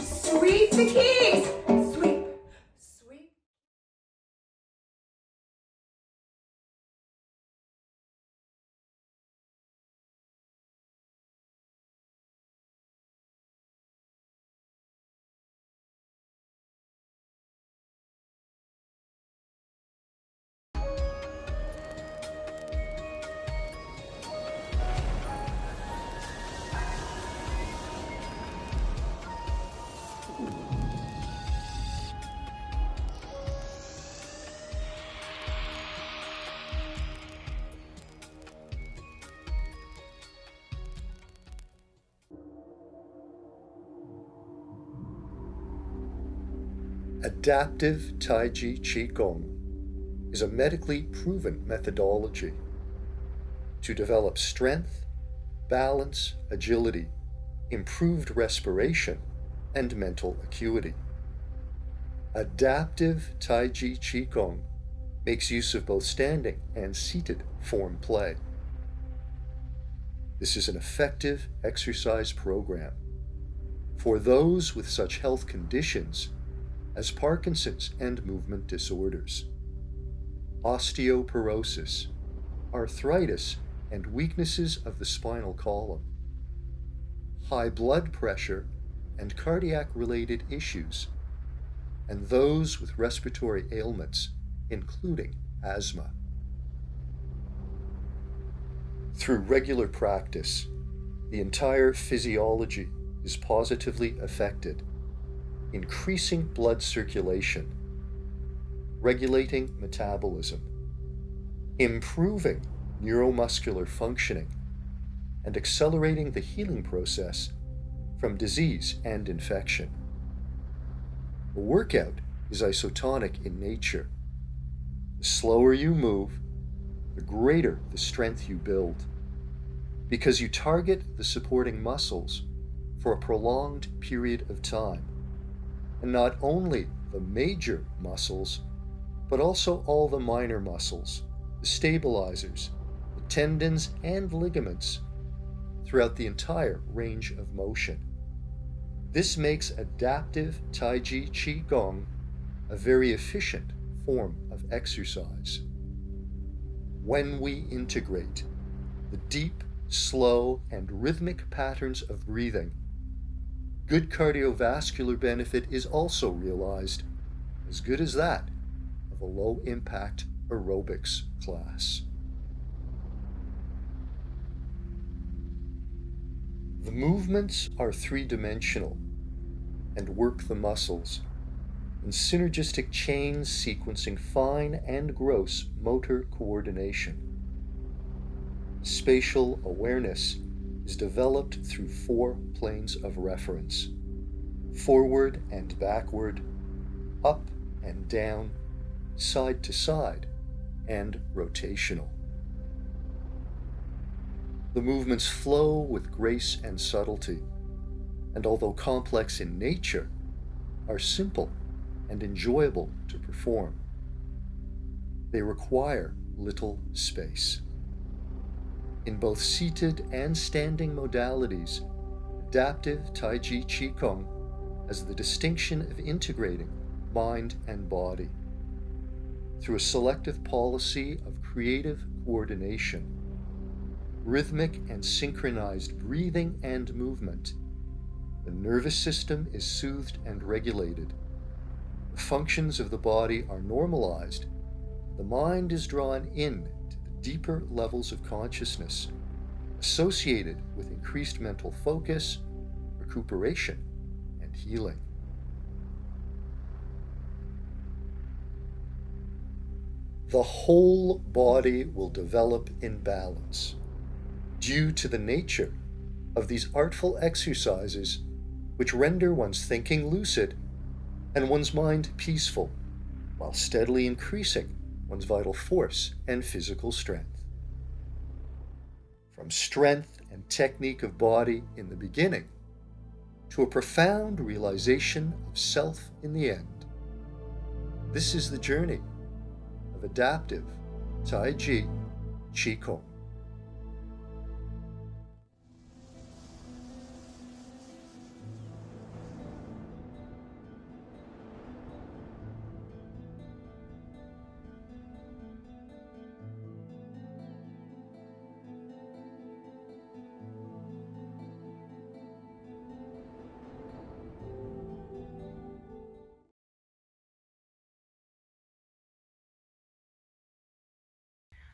Sweep the keys. Sweep. Sweep. Adaptive Taiji Qigong is a medically proven methodology to develop strength, balance, agility, improved respiration, and mental acuity. Adaptive Taiji Qigong makes use of both standing and seated form play. This is an effective exercise program for those with such health conditions as Parkinson's and movement disorders, osteoporosis, arthritis and weaknesses of the spinal column, high blood pressure and cardiac-related issues, and those with respiratory ailments, including asthma. Through regular practice, the entire physiology is positively affected, increasing blood circulation, regulating metabolism, improving neuromuscular functioning, and accelerating the healing process from disease and infection. A workout is isotonic in nature. The slower you move, the greater the strength you build, because you target the supporting muscles for a prolonged period of time, and not only the major muscles, but also all the minor muscles, the stabilizers, the tendons and ligaments throughout the entire range of motion. This makes adaptive Taiji Qigong a very efficient form of exercise. When we integrate the deep, slow, and rhythmic patterns of breathing, good cardiovascular benefit is also realized, as good as that of a low-impact aerobics class. The movements are three-dimensional and work the muscles in synergistic chains sequencing fine and gross motor coordination. Spatial awareness is developed through 4 planes of reference: forward and backward, up and down, side to side, and rotational. The movements flow with grace and subtlety, and although complex in nature, are simple and enjoyable to perform. They require little space. In both seated and standing modalities, adaptive Taiji Qigong has the distinction of integrating mind, and body. Through a selective policy of creative coordination, rhythmic and synchronized breathing and movement, the nervous system is soothed and regulated. The functions of the body are normalized. The mind is drawn in to the deeper levels of consciousness associated with increased mental focus, recuperation, and healing. The whole body will develop in balance due to the nature of these artful exercises, which render one's thinking lucid and one's mind peaceful, while steadily increasing one's vital force and physical strength. From strength and technique of body in the beginning to a profound realization of self in the end. This is the journey of adaptive Tai Chi Qigong.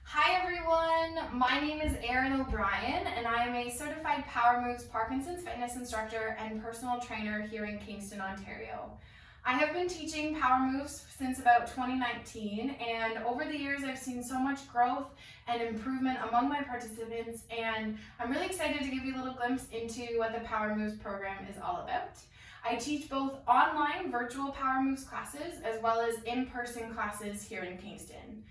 Hi everyone, my name is Erin O'Brien and I am a certified Power Moves Parkinson's fitness instructor and personal trainer here in Kingston, Ontario. I have been teaching Power Moves since about 2019, and over the years I've seen so much growth and improvement among my participants, and I'm really excited to give you a little glimpse into what the Power Moves program is all about. I teach both online virtual Power Moves classes as well as in-person classes here in Kingston.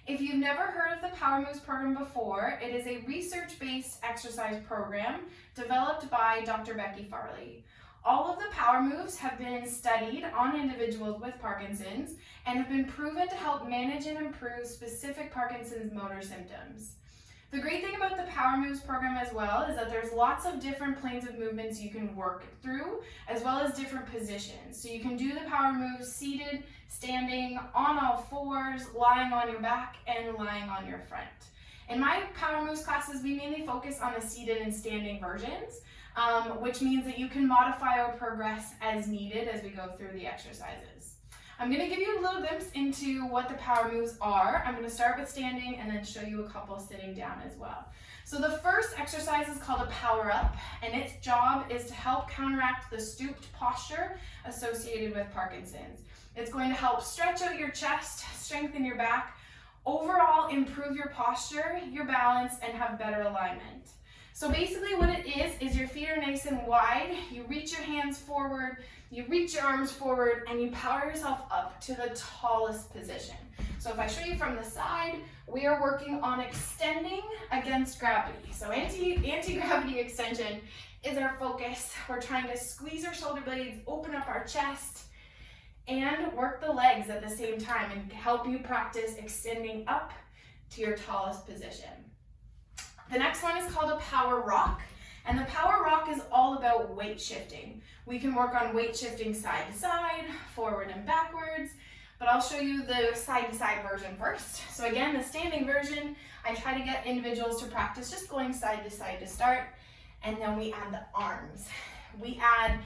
If you've never heard of the Power Moves program before, it is a research-based exercise program developed by Dr. Becky Farley. All of the Power Moves have been studied on individuals with Parkinson's and have been proven to help manage and improve specific Parkinson's motor symptoms. The great thing about the Power Moves program as well is that there's lots of different planes of movements you can work through, as well as different positions. So you can do the Power Moves seated, standing, on all fours, lying on your back, and lying on your front. In my Power Moves classes, we mainly focus on the seated and standing versions, which means that you can modify or progress as needed as we go through the exercises. I'm going to give you a little glimpse into what the Power Moves are. I'm going to start with standing and then show you a couple sitting down as well. So the first exercise is called a Power Up, and its job is to help counteract the stooped posture associated with Parkinson's. It's going to help stretch out your chest, strengthen your back, overall improve your posture, your balance, and have better alignment. So basically what it is your feet are nice and wide, you reach your hands forward, you reach your arms forward, and you power yourself up to the tallest position. So if I show you from the side, we are working on extending against gravity. So anti-gravity extension is our focus. We're trying to squeeze our shoulder blades, open up our chest, and work the legs at the same time and help you practice extending up to your tallest position. The next one is called a Power Rock, and the Power Rock is all about weight shifting. We can work on weight shifting side to side, forward and backwards, but I'll show you the side to side version first. So again, the standing version, I try to get individuals to practice just going side to start, and then we add the arms. We add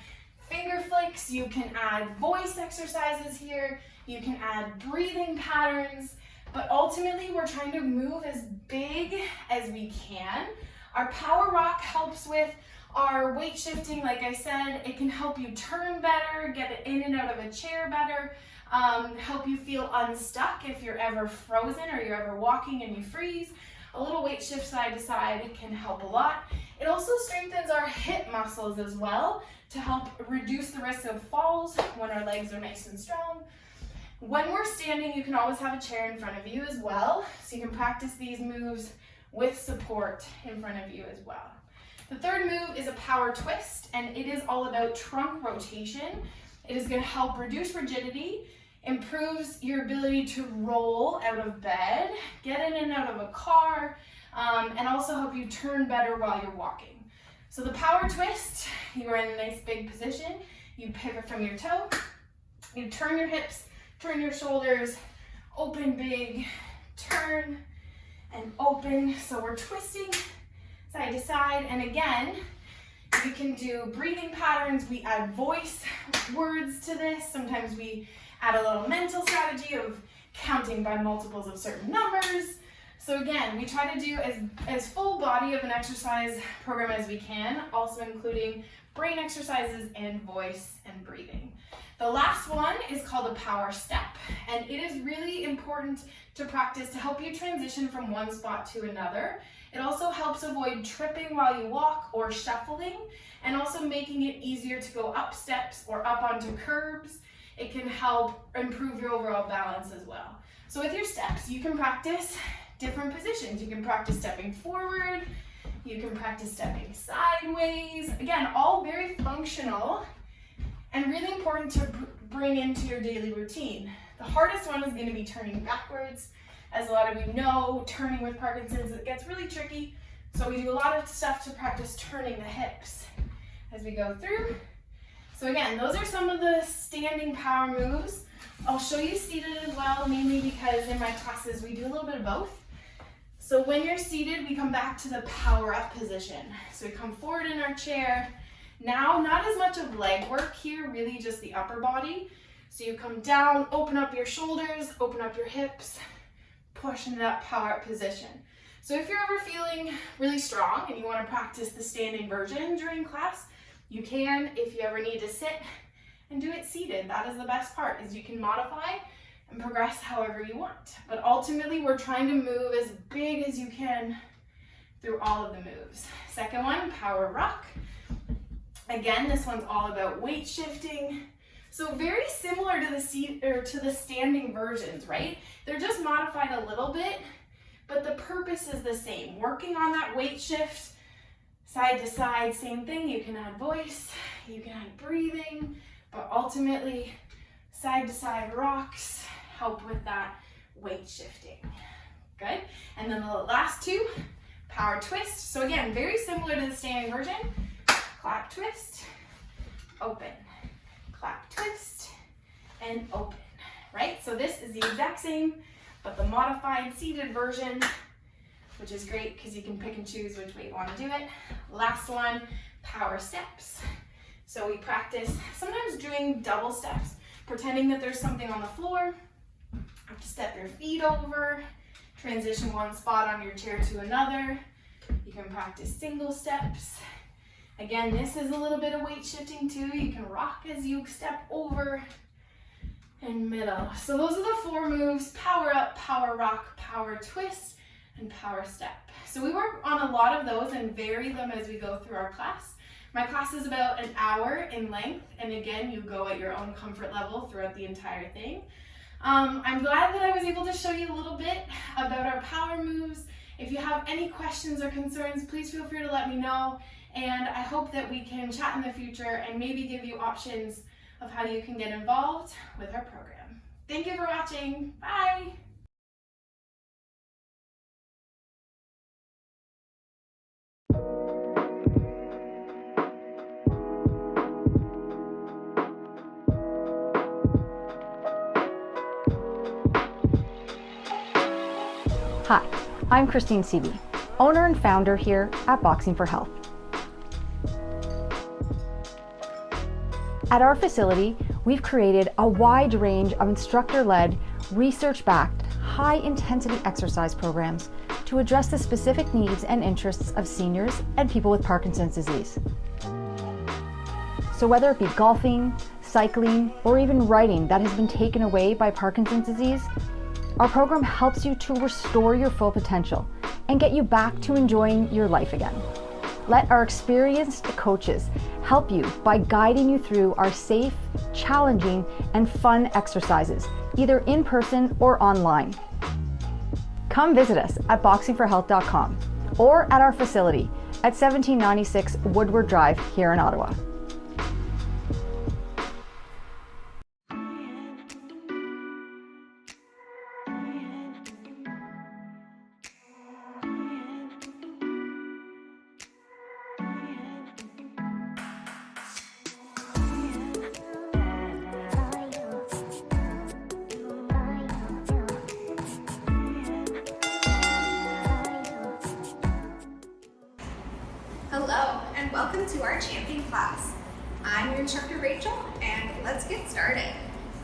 finger flicks, you can add voice exercises here, you can add breathing patterns, but ultimately we're trying to move as big as we can. Our Power Rock helps with our weight shifting. Like I said, it can help you turn better, get it in and out of a chair better, help you feel unstuck if you're ever frozen or you're ever walking and you freeze. A little weight shift side to side can help a lot. It also strengthens our hip muscles as well to help reduce the risk of falls when our legs are nice and strong. When we're standing, you can always have a chair in front of you as well, so you can practice these moves with support in front of you as well. The third move is a power twist, and it is all about trunk rotation. It is going to help reduce rigidity, improves your ability to roll out of bed, get in and out of a car, and also help you turn better while you're walking. So the power twist, you are in a nice big position, you pivot from your toe, You turn your hips, turn your shoulders, open big, turn and open. So we're twisting side to side. And again, you can do breathing patterns. We add voice words to this. Sometimes we add a little mental strategy of counting by multiples of certain numbers. So again, we try to do as full body of an exercise program as we can, also including brain exercises and voice and breathing. The last one is called a power step, and it is really important to practice to help you transition from one spot to another. It also helps avoid tripping while you walk or shuffling, and also making it easier to go up steps or up onto curbs. It can help improve your overall balance as well. So with your steps, you can practice different positions. You can practice stepping forward, you can practice stepping sideways. Again, all very functional and really important to bring into your daily routine. The hardest one is going to be turning backwards. As a lot of you know, turning with Parkinson's, it gets really tricky. So we do a lot of stuff to practice turning the hips as we go through. So again, those are some of the standing power moves. I'll show you seated as well, mainly because in my classes we do a little bit of both. So when you're seated, we come back to the power up position. So we come forward in our chair. Now, not as much of leg work here, really just the upper body. So you come down, open up your shoulders, open up your hips, push into that power up position. So if you're ever feeling really strong and you want to practice the standing version during class, you can. If you ever need to sit and do it seated, that is the best part, is you can modify and progress however you want. But ultimately, we're trying to move as big as you can through all of the moves. Second one, power rock. Again, this one's all about weight shifting. So very similar to the seat or to the standing versions, right? They're just modified a little bit, but the purpose is the same. Working on that weight shift, side to side, same thing. You can add voice, you can add breathing, but ultimately, side to side rocks help with that weight shifting. Good. And then the last two, power twist. So again, very similar to the standing version. Clap, twist, open, clap, twist, and open, right? So this is the exact same, but the modified seated version, which is great because you can pick and choose which way you want to do it. Last one, power steps. So we practice sometimes doing double steps, pretending that there's something on the floor. You have to step your feet over, transition one spot on your chair to another. You can practice single steps. Again, this is a little bit of weight shifting too. You can rock as you step over and middle. So those are the four moves: power up, power rock, power twist, and power step. So we work on a lot of those and vary them as we go through our class. My class is about an hour in length, and again, you go at your own comfort level throughout the entire thing. I'm glad that I was able to show you a little bit about our power moves. If you have any questions or concerns, please feel free to let me know. And I hope that we can chat in the future and maybe give you options of how you can get involved with our program. Thank you for watching. Bye. Hi, I'm Christine Seavey, owner and founder here at Boxing for Health. At our facility, we've created a wide range of instructor-led, research-backed, high-intensity exercise programs to address the specific needs and interests of seniors and people with Parkinson's disease. So whether it be golfing, cycling, or even writing that has been taken away by Parkinson's disease, our program helps you to restore your full potential and get you back to enjoying your life again. Let our experienced coaches help you by guiding you through our safe, challenging, and fun exercises, either in person or online. Come visit us at boxingforhealth.com or at our facility at 1796 Woodward Drive here in Ottawa. welcome to our champion class. I'm your instructor Rachel, and let's get started.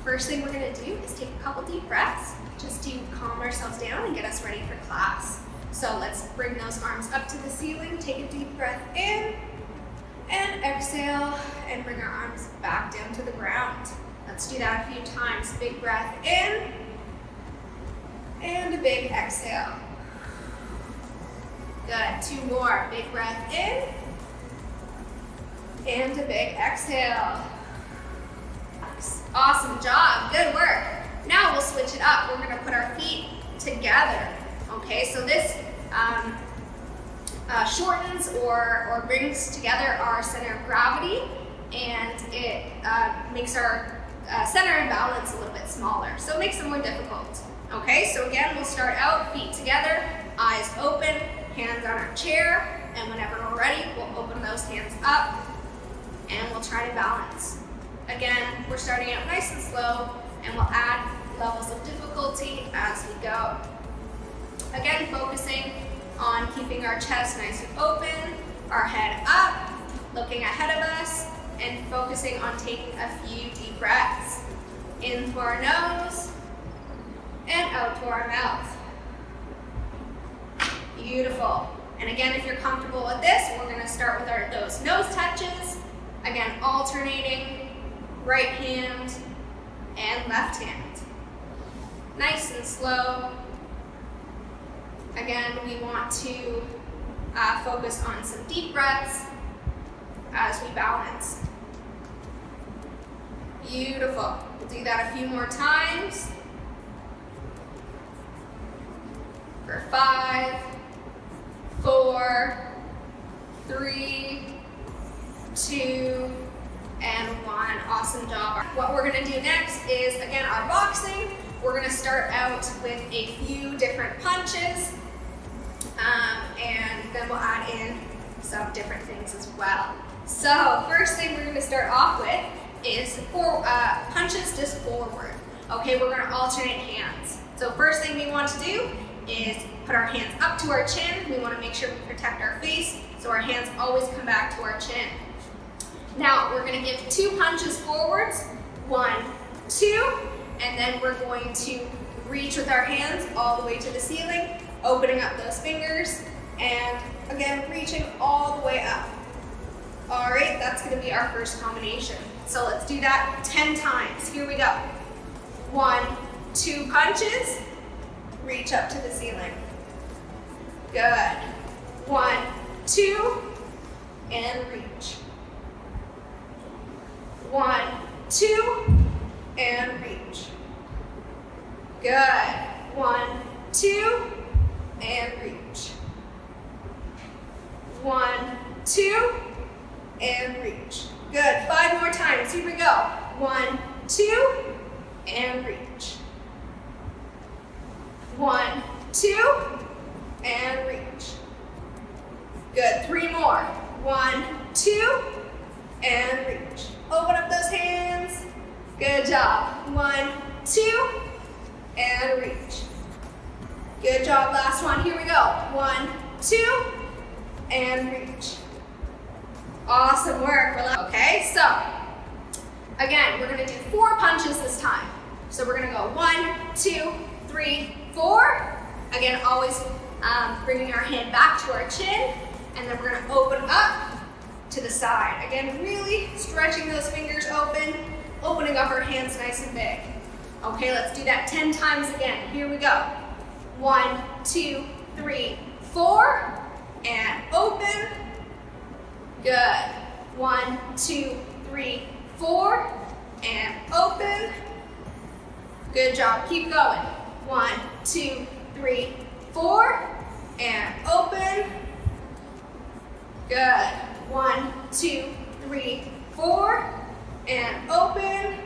First thing we're going to do is take a couple deep breaths just to calm ourselves down and get us ready for class. So let's bring those arms up to the ceiling, take a deep breath in, and exhale, and bring our arms back down to the ground. Let's do that a few times. Big breath in, and a big exhale. Good, 2 more. Big breath in, and a big exhale. Awesome job, good work. Now we'll switch it up. We're gonna put our feet together. Okay, so this shortens or brings together our center of gravity, and it makes our center of balance a little bit smaller, so it makes it more difficult. Okay, so again, we'll start out, feet together, eyes open, hands on our chair, and whenever we're ready, we'll open those hands up, and we'll try to balance. Again, we're starting out nice and slow, and we'll add levels of difficulty as we go. Again, focusing on keeping our chest nice and open, our head up, looking ahead of us, and focusing on taking a few deep breaths. In through our nose, and out through our mouth. Beautiful. And again, if you're comfortable with this, we're gonna start with those nose touches. Again, alternating right hand and left hand. Nice and slow. Again, we want to focus on some deep breaths as we balance. Beautiful. We'll do that a few more times. For 5, 4, 3, 2, and 1. Awesome job. What we're gonna do next is, again, our boxing. We're gonna start out with a few different punches, and then we'll add in some different things as well. So first thing we're gonna start off with is punches just forward. Okay, we're gonna alternate hands. So first thing we want to do is put our hands up to our chin. We want to make sure we protect our face, so our hands always come back to our chin. Now we're going to give 2 punches forwards, 1, 2, and then we're going to reach with our hands all the way to the ceiling, opening up those fingers, and again, reaching all the way up. All right, that's going to be our first combination. So let's do that 10 times. Here we go. 1, 2 punches. Reach up to the ceiling. Good. 1, 2, and reach. 1, 2, and reach. Good. 1, 2, and reach. 1, 2, and reach. Good. 5 more times. Here we go. 1, 2, and reach. 1, 2, and reach. Good, 3 more. 1, 2, and reach. Open up those hands. Good job. 1, 2, and reach. Good job, last one. Here we go. 1, 2, and reach. Awesome work. Okay, so again, we're gonna do 4 punches this time. So we're gonna go 1, 2, 3, 4. Again, always bringing our hand back to our chin, and then we're gonna open up to the side. Again, really stretching those fingers open, opening up our hands nice and big. Okay, let's do that 10 times again. Here we go. 1, 2, 3, 4, and open. Good. 1, 2, 3, 4, and open. Good job, keep going. 1, 2, 3, 4, and open. Good. 1, 2, 3, 4, and open.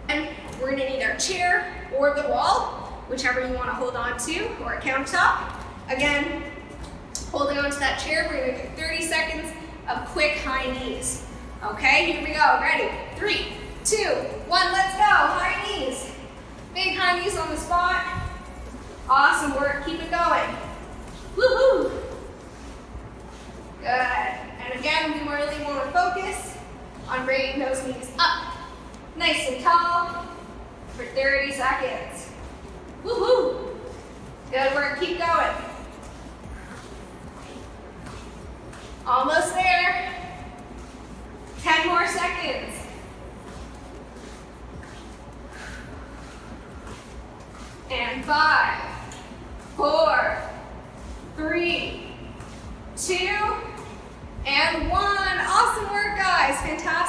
And we're gonna need our chair or the wall, whichever you wanna hold on to, or a countertop. Again, holding onto that chair, we're gonna do 30 seconds of quick high knees. Okay, here we go, ready? 3, 2, 1, let's go, high knees. Big high knees on the spot. Awesome work, keep it going. Woohoo! Good, and again, 30 seconds. Woohoo! Good work, keep going. Almost there. 10 more seconds. And 5, 4, 3, 2, and 1. Awesome work, guys. Fantastic.